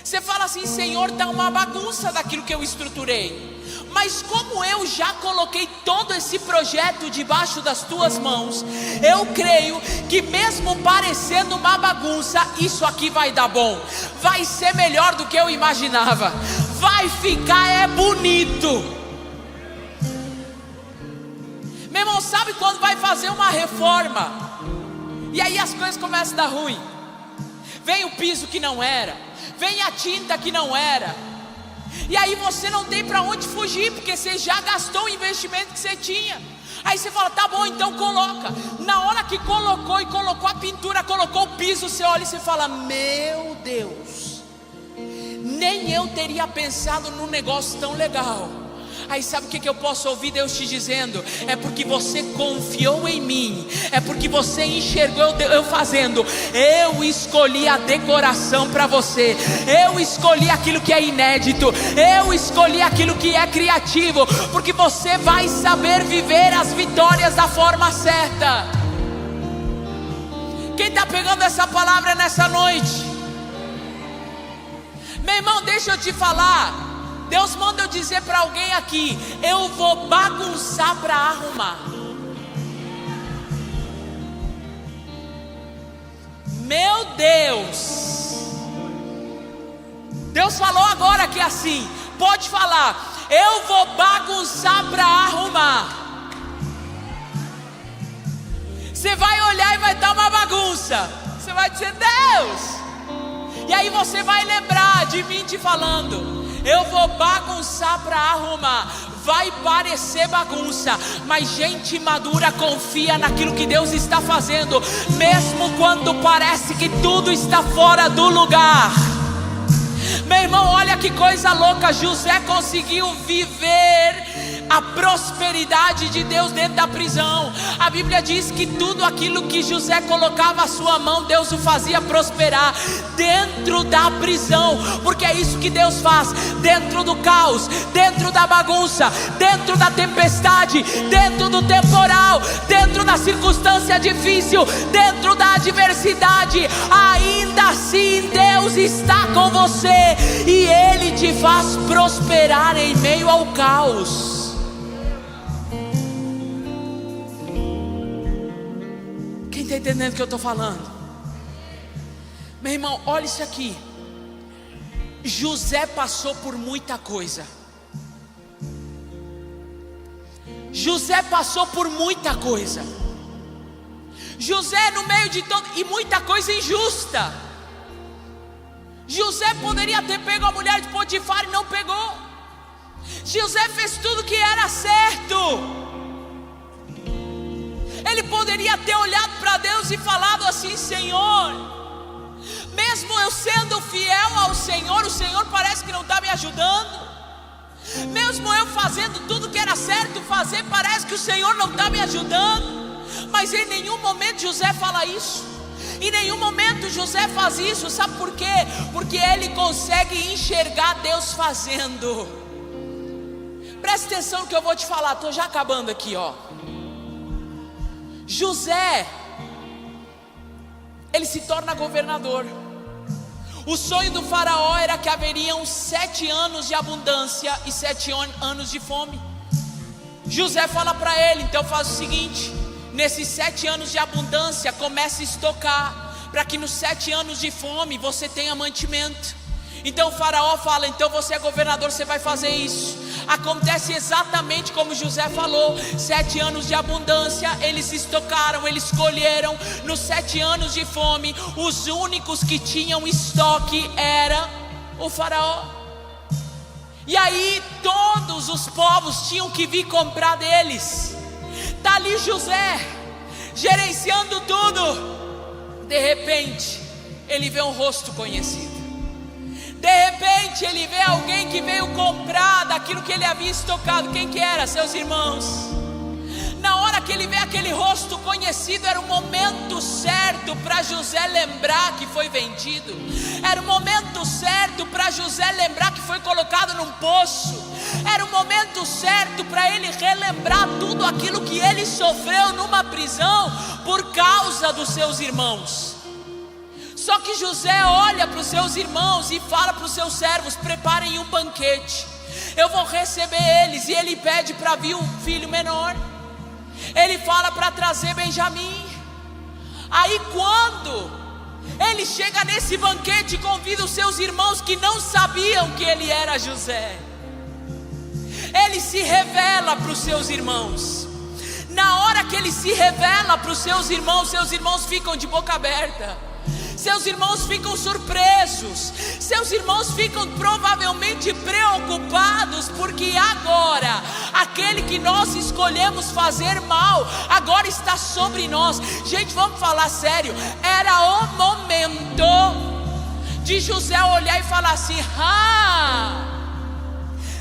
Você fala assim: Senhor, está uma bagunça daquilo que eu estruturei, mas como eu já coloquei todo esse projeto debaixo das tuas mãos, eu creio que mesmo parecendo uma bagunça, isso aqui vai dar bom, vai ser melhor do que eu imaginava, vai ficar bonito. Meu irmão, sabe quando vai fazer uma reforma e aí as coisas começam a dar ruim? Vem o piso que não era, vem a tinta que não era, e aí você não tem para onde fugir, porque você já gastou o investimento que você tinha. Aí você fala: tá bom, então coloca. Na hora que colocou a pintura, colocou o piso, você olha e você fala: meu Deus, nem eu teria pensado num negócio tão legal. Aí sabe o que eu posso ouvir Deus te dizendo? É porque você confiou em mim, é porque você enxergou eu fazendo. Eu escolhi a decoração para você, eu escolhi aquilo que é inédito, eu escolhi aquilo que é criativo, porque você vai saber viver as vitórias da forma certa. Quem está pegando essa palavra nessa noite? Meu irmão, deixa eu te falar, Deus manda eu dizer para alguém aqui: eu vou bagunçar para arrumar. Meu Deus, Deus falou agora que é assim, pode falar: eu vou bagunçar para arrumar. Você vai olhar e vai estar uma bagunça, você vai dizer: Deus, e aí você vai lembrar de mim te falando: eu vou bagunçar para arrumar. Vai parecer bagunça, mas gente madura confia naquilo que Deus está fazendo, mesmo quando parece que tudo está fora do lugar. Meu irmão, olha que coisa louca. José conseguiu viver a prosperidade de Deus dentro da prisão. A Bíblia diz que tudo aquilo que José colocava a sua mão, Deus o fazia prosperar dentro da prisão, porque é isso que Deus faz. Dentro do caos, dentro da bagunça, dentro da tempestade, dentro do temporal, dentro da circunstância difícil, dentro da adversidade, ainda assim Deus está com você e Ele te faz prosperar em meio ao caos. Quem está entendendo o que eu estou falando? Meu irmão, olha isso aqui. José passou por muita coisa. José passou por muita coisa. José no meio de todo, e muita coisa injusta. José poderia ter pego a mulher de Potifar e não pegou. José fez tudo que era certo. Ele poderia ter olhado para Deus e falado assim: Senhor, mesmo eu sendo fiel ao Senhor, o Senhor parece que não está me ajudando. Mesmo eu fazendo tudo que era certo fazer, parece que o Senhor não está me ajudando. Mas em nenhum momento José fala isso. Em nenhum momento José faz isso. Sabe por quê? Porque ele consegue enxergar Deus fazendo. Presta atenção no que eu vou te falar. Estou já acabando aqui, ó. José, ele se torna governador. O sonho do faraó era que haveriam 7 anos de abundância e 7 anos de fome. José fala para ele: então faz o seguinte, nesses 7 anos de abundância comece a estocar, para que nos 7 anos de fome você tenha mantimento. Então o faraó fala: então você é governador, você vai fazer isso. Acontece exatamente como José falou. 7 anos de abundância, eles se estocaram, eles colheram. Nos 7 anos de fome, os únicos que tinham estoque era o faraó. E aí todos os povos tinham que vir comprar deles. Está ali José, gerenciando tudo. De repente, ele vê um rosto conhecido. De repente, ele vê alguém que veio comprar daquilo que ele havia estocado. Quem que era? Seus irmãos. Na hora que ele vê aquele rosto conhecido, era o momento certo para José lembrar que foi vendido. Era o momento certo para José lembrar que foi colocado num poço. Era o momento certo para ele relembrar tudo aquilo que ele sofreu numa prisão por causa dos seus irmãos. Só que José olha para os seus irmãos e fala para os seus servos: preparem um banquete, eu vou receber eles. E ele pede para vir o filho menor. Ele fala para trazer Benjamim. Aí quando ele chega nesse banquete, convida os seus irmãos que não sabiam que ele era José. Ele se revela para os seus irmãos. Na hora que ele se revela para os seus irmãos ficam de boca aberta. Seus irmãos ficam surpresos. Seus irmãos ficam provavelmente preocupados, porque agora aquele que nós escolhemos fazer mal agora está sobre nós. Gente, vamos falar sério. Era o momento de José olhar e falar assim: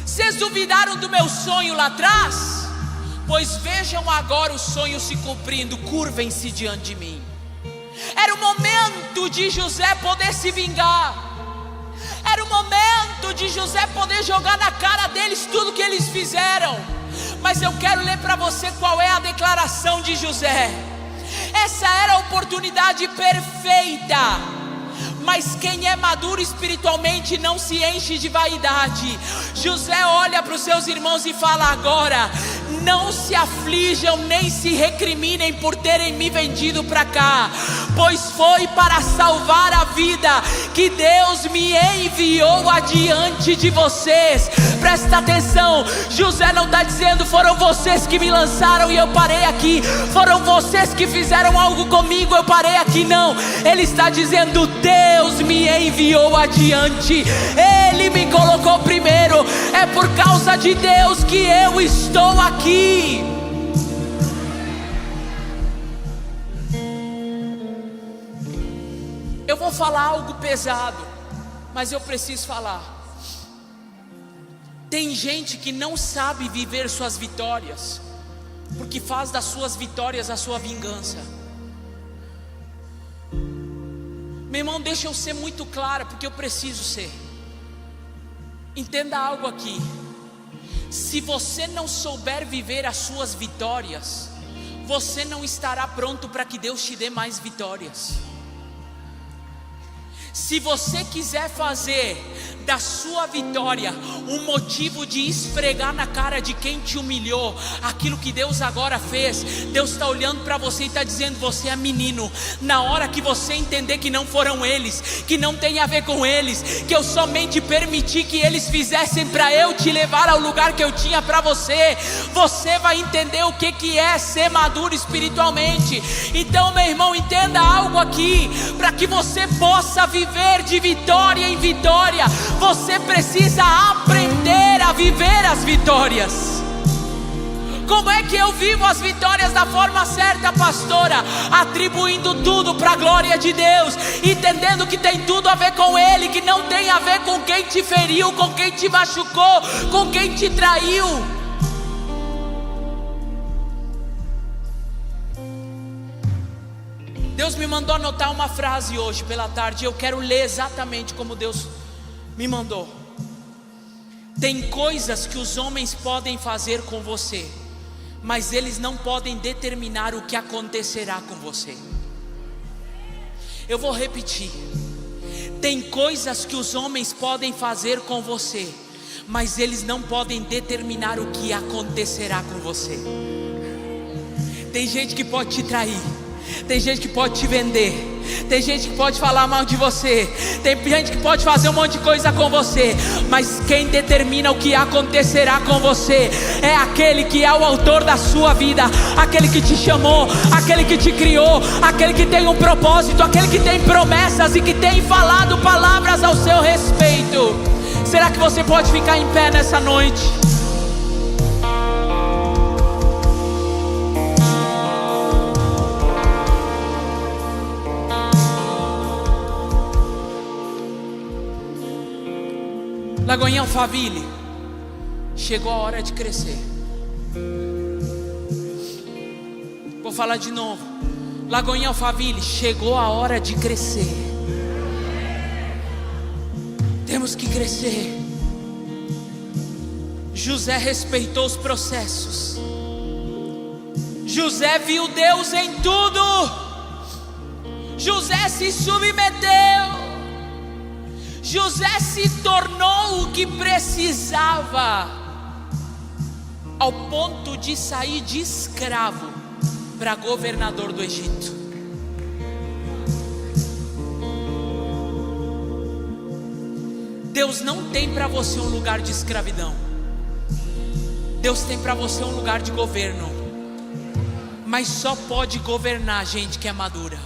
vocês duvidaram do meu sonho lá atrás? Pois vejam agora o sonho se cumprindo. Curvem-se diante de mim. Era o momento de José poder se vingar. Era o momento de José poder jogar na cara deles tudo que eles fizeram. Mas eu quero ler para você qual é a declaração de José. Essa era a oportunidade perfeita. Mas quem é maduro espiritualmente não se enche de vaidade. José olha para os seus irmãos e fala: agora não se aflijam nem se recriminem por terem me vendido para cá, pois foi para salvar a vida que Deus me enviou adiante de vocês. Presta atenção, José não está dizendo: foram vocês que me lançaram e eu parei aqui, foram vocês que fizeram algo comigo, eu parei aqui. Não, ele está dizendo: Deus me enviou adiante, Ele me colocou primeiro. É por causa de Deus que eu estou aqui. Eu vou falar algo pesado, mas eu preciso falar. Tem gente que não sabe viver suas vitórias, porque faz das suas vitórias a sua vingança. Meu irmão, deixa eu ser muito claro, porque eu preciso ser. Entenda algo aqui. Se você não souber viver as suas vitórias, você não estará pronto para que Deus te dê mais vitórias. Se você quiser fazer da sua vitória um motivo de esfregar na cara de quem te humilhou aquilo que Deus agora fez, Deus está olhando para você e está dizendo: você é menino. Na hora que você entender que não foram eles, que não tem a ver com eles, que eu somente permiti que eles fizessem para eu te levar ao lugar que eu tinha para você, você vai entender o que é ser maduro espiritualmente. Então, meu irmão, entenda algo aqui. Para que você possa viver de vitória em vitória, você precisa aprender a viver as vitórias. Como é que eu vivo as vitórias da forma certa, pastora? Atribuindo tudo para a glória de Deus, entendendo que tem tudo a ver com Ele, que não tem a ver com quem te feriu, com quem te machucou, com quem te traiu. Deus me mandou anotar uma frase hoje pela tarde, eu quero ler exatamente como Deus me mandou. Tem coisas que os homens podem fazer com você, mas eles não podem determinar o que acontecerá com você. Eu vou repetir. Tem coisas que os homens podem fazer com você, mas eles não podem determinar o que acontecerá com você. Tem gente que pode te trair, tem gente que pode te vender, tem gente que pode falar mal de você, tem gente que pode fazer um monte de coisa com você, mas quem determina o que acontecerá com você é aquele que é o autor da sua vida, aquele que te chamou, aquele que te criou, aquele que tem um propósito, aquele que tem promessas e que tem falado palavras ao seu respeito. Será que você pode ficar em pé nessa noite? Lagoinha Alphaville, chegou a hora de crescer. Vou falar de novo. Lagoinha Alphaville, chegou a hora de crescer. Temos que crescer. José respeitou os processos. José viu Deus em tudo. José se submeteu. José se tornou o que precisava, ao ponto de sair de escravo para governador do Egito. Deus não tem para você um lugar de escravidão. Deus tem para você um lugar de governo. Mas só pode governar gente que é madura.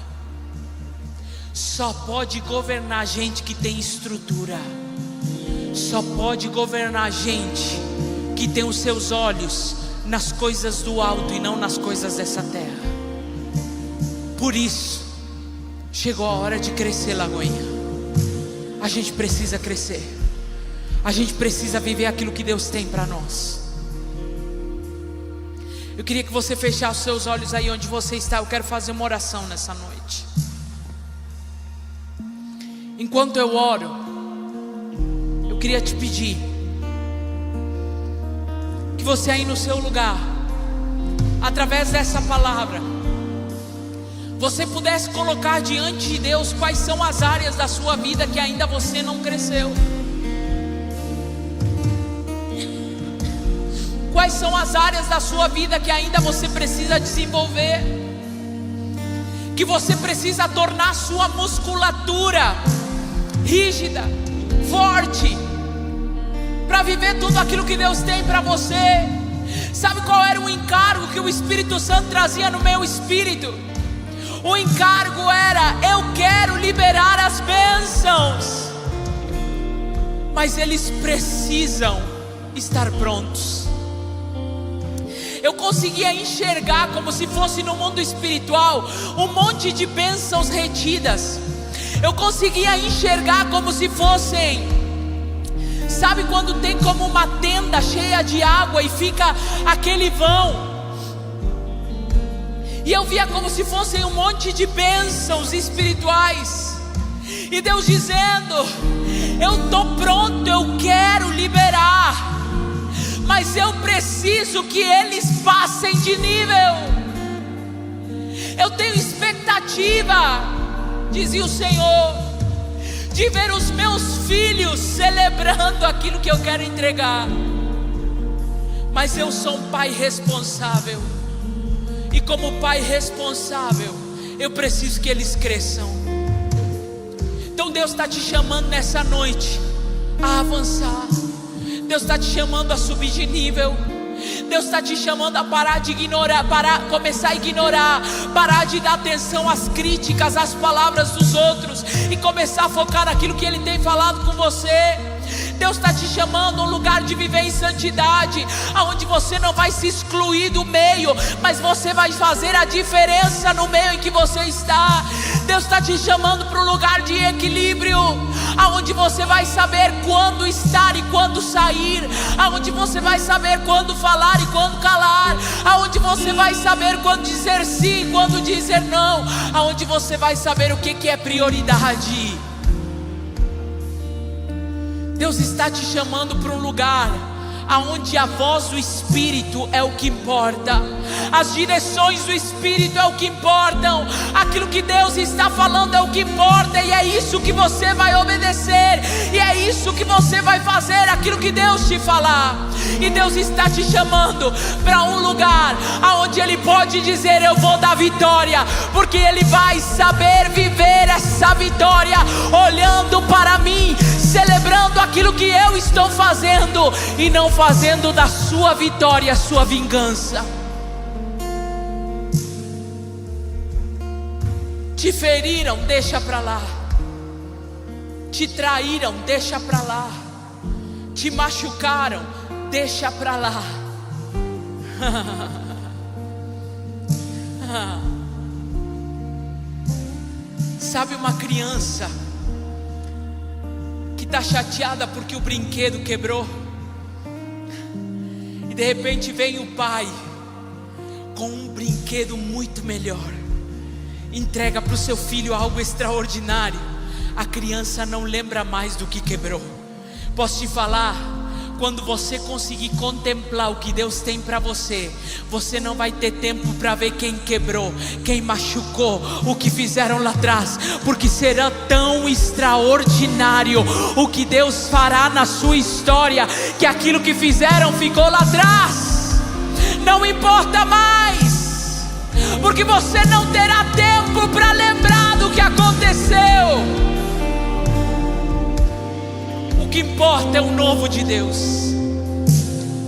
Só pode governar gente que tem estrutura. Só pode governar gente que tem os seus olhos nas coisas do alto e não nas coisas dessa terra. Por isso, chegou a hora de crescer, Lagoinha. A gente precisa crescer. A gente precisa viver aquilo que Deus tem para nós. Eu queria que você fechasse os seus olhos aí onde você está. Eu quero fazer uma oração nessa noite. Enquanto eu oro, eu queria te pedir que você aí no seu lugar, através dessa palavra, você pudesse colocar diante de Deus quais são as áreas da sua vida que ainda você não cresceu. Quais são as áreas da sua vida que ainda você precisa desenvolver, que você precisa tornar sua musculatura rígida, forte, para viver tudo aquilo que Deus tem para você. Sabe qual era o encargo que o Espírito Santo trazia no meu espírito? O encargo era: eu quero liberar as bênçãos, mas eles precisam estar prontos. Eu conseguia enxergar como se fosse no mundo espiritual um monte de bênçãos retidas. Eu conseguia enxergar como se fossem, sabe quando tem como uma tenda cheia de água e fica aquele vão? E eu via como se fossem um monte de bênçãos espirituais. E Deus dizendo: eu estou pronto, eu quero liberar, mas eu preciso que eles passem de nível. Eu tenho expectativa, dizia o Senhor, de ver os meus filhos celebrando aquilo que eu quero entregar. Mas eu sou um pai responsável, e como pai responsável, eu preciso que eles cresçam. Então Deus está te chamando nessa noite a avançar. Deus está te chamando a subir de nível. Deus está te chamando a parar de ignorar, começar a ignorar, parar de dar atenção às críticas, às palavras dos outros e começar a focar naquilo que Ele tem falado com você. Deus está te chamando a um lugar de viver em santidade, aonde você não vai se excluir do meio, mas você vai fazer a diferença no meio em que você está. Deus está te chamando para um lugar de equilíbrio, aonde você vai saber quando estar e quando sair, aonde você vai saber quando falar e quando calar, aonde você vai saber quando dizer sim e quando dizer não, aonde você vai saber o que é prioridade. Deus está te chamando para um lugar aonde a voz do Espírito é o que importa, as direções do Espírito é o que importam, aquilo que Deus está falando é o que importa, e é isso que você vai obedecer, e é isso que você vai fazer, aquilo que Deus te falar. E Deus está te chamando para um lugar aonde Ele pode dizer: eu vou dar vitória, porque Ele vai saber viver essa vitória olhando para mim, celebrando aquilo que eu estou fazendo e não fazendo da sua vitória a sua vingança. Te feriram, deixa para lá. Te traíram, deixa para lá. Te machucaram, deixa para lá. Sabe uma criança que está chateada porque o brinquedo quebrou, e de repente vem o pai com um brinquedo muito melhor, entrega para o seu filho algo extraordinário. A criança não lembra mais do que quebrou. Posso te falar, quando você conseguir contemplar o que Deus tem para você, você não vai ter tempo para ver quem quebrou, quem machucou, o que fizeram lá atrás, porque será tão extraordinário o que Deus fará na sua história, que aquilo que fizeram ficou lá atrás, não importa mais, porque você não terá tempo para lembrar do que aconteceu. O que importa é o novo de Deus.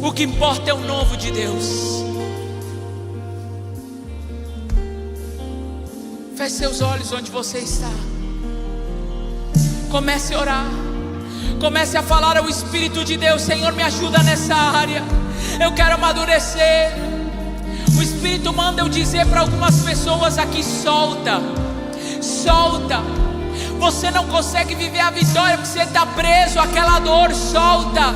O que importa é o novo de Deus. Feche seus olhos onde você está. Comece a orar. Comece a falar ao Espírito de Deus: Senhor, me ajuda nessa área. Eu quero amadurecer. O Espírito manda eu dizer para algumas pessoas aqui: solta, solta. Você não consegue viver a vitória porque você está preso àquela dor. Solta.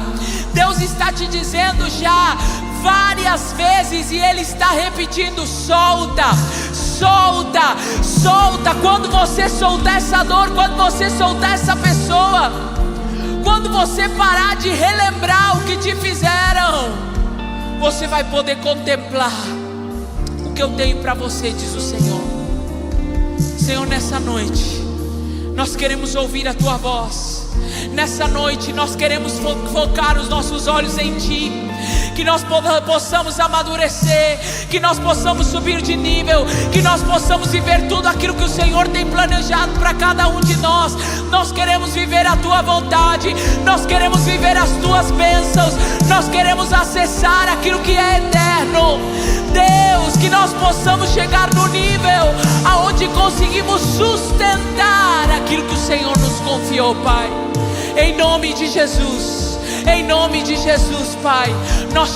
Deus está te dizendo já várias vezes, e Ele está repetindo: solta, solta, solta. Quando você soltar essa dor, quando você soltar essa pessoa, quando você parar de relembrar o que te fizeram, você vai poder contemplar o que eu tenho para você, diz o Senhor. Senhor, nessa noite nós queremos ouvir a Tua voz. Nessa noite nós queremos focar os nossos olhos em Ti. Que nós possamos amadurecer, que nós possamos subir de nível, que nós possamos viver tudo aquilo que o Senhor tem planejado para cada um de nós. Nós queremos viver a Tua vontade, nós queremos viver as Tuas bênçãos, nós queremos acessar aquilo que é eterno. Deus, que nós possamos chegar no nível aonde conseguimos sustentar aquilo que o Senhor nos confiou, Pai. Em nome de Jesus, em nome de Jesus, Pai, nós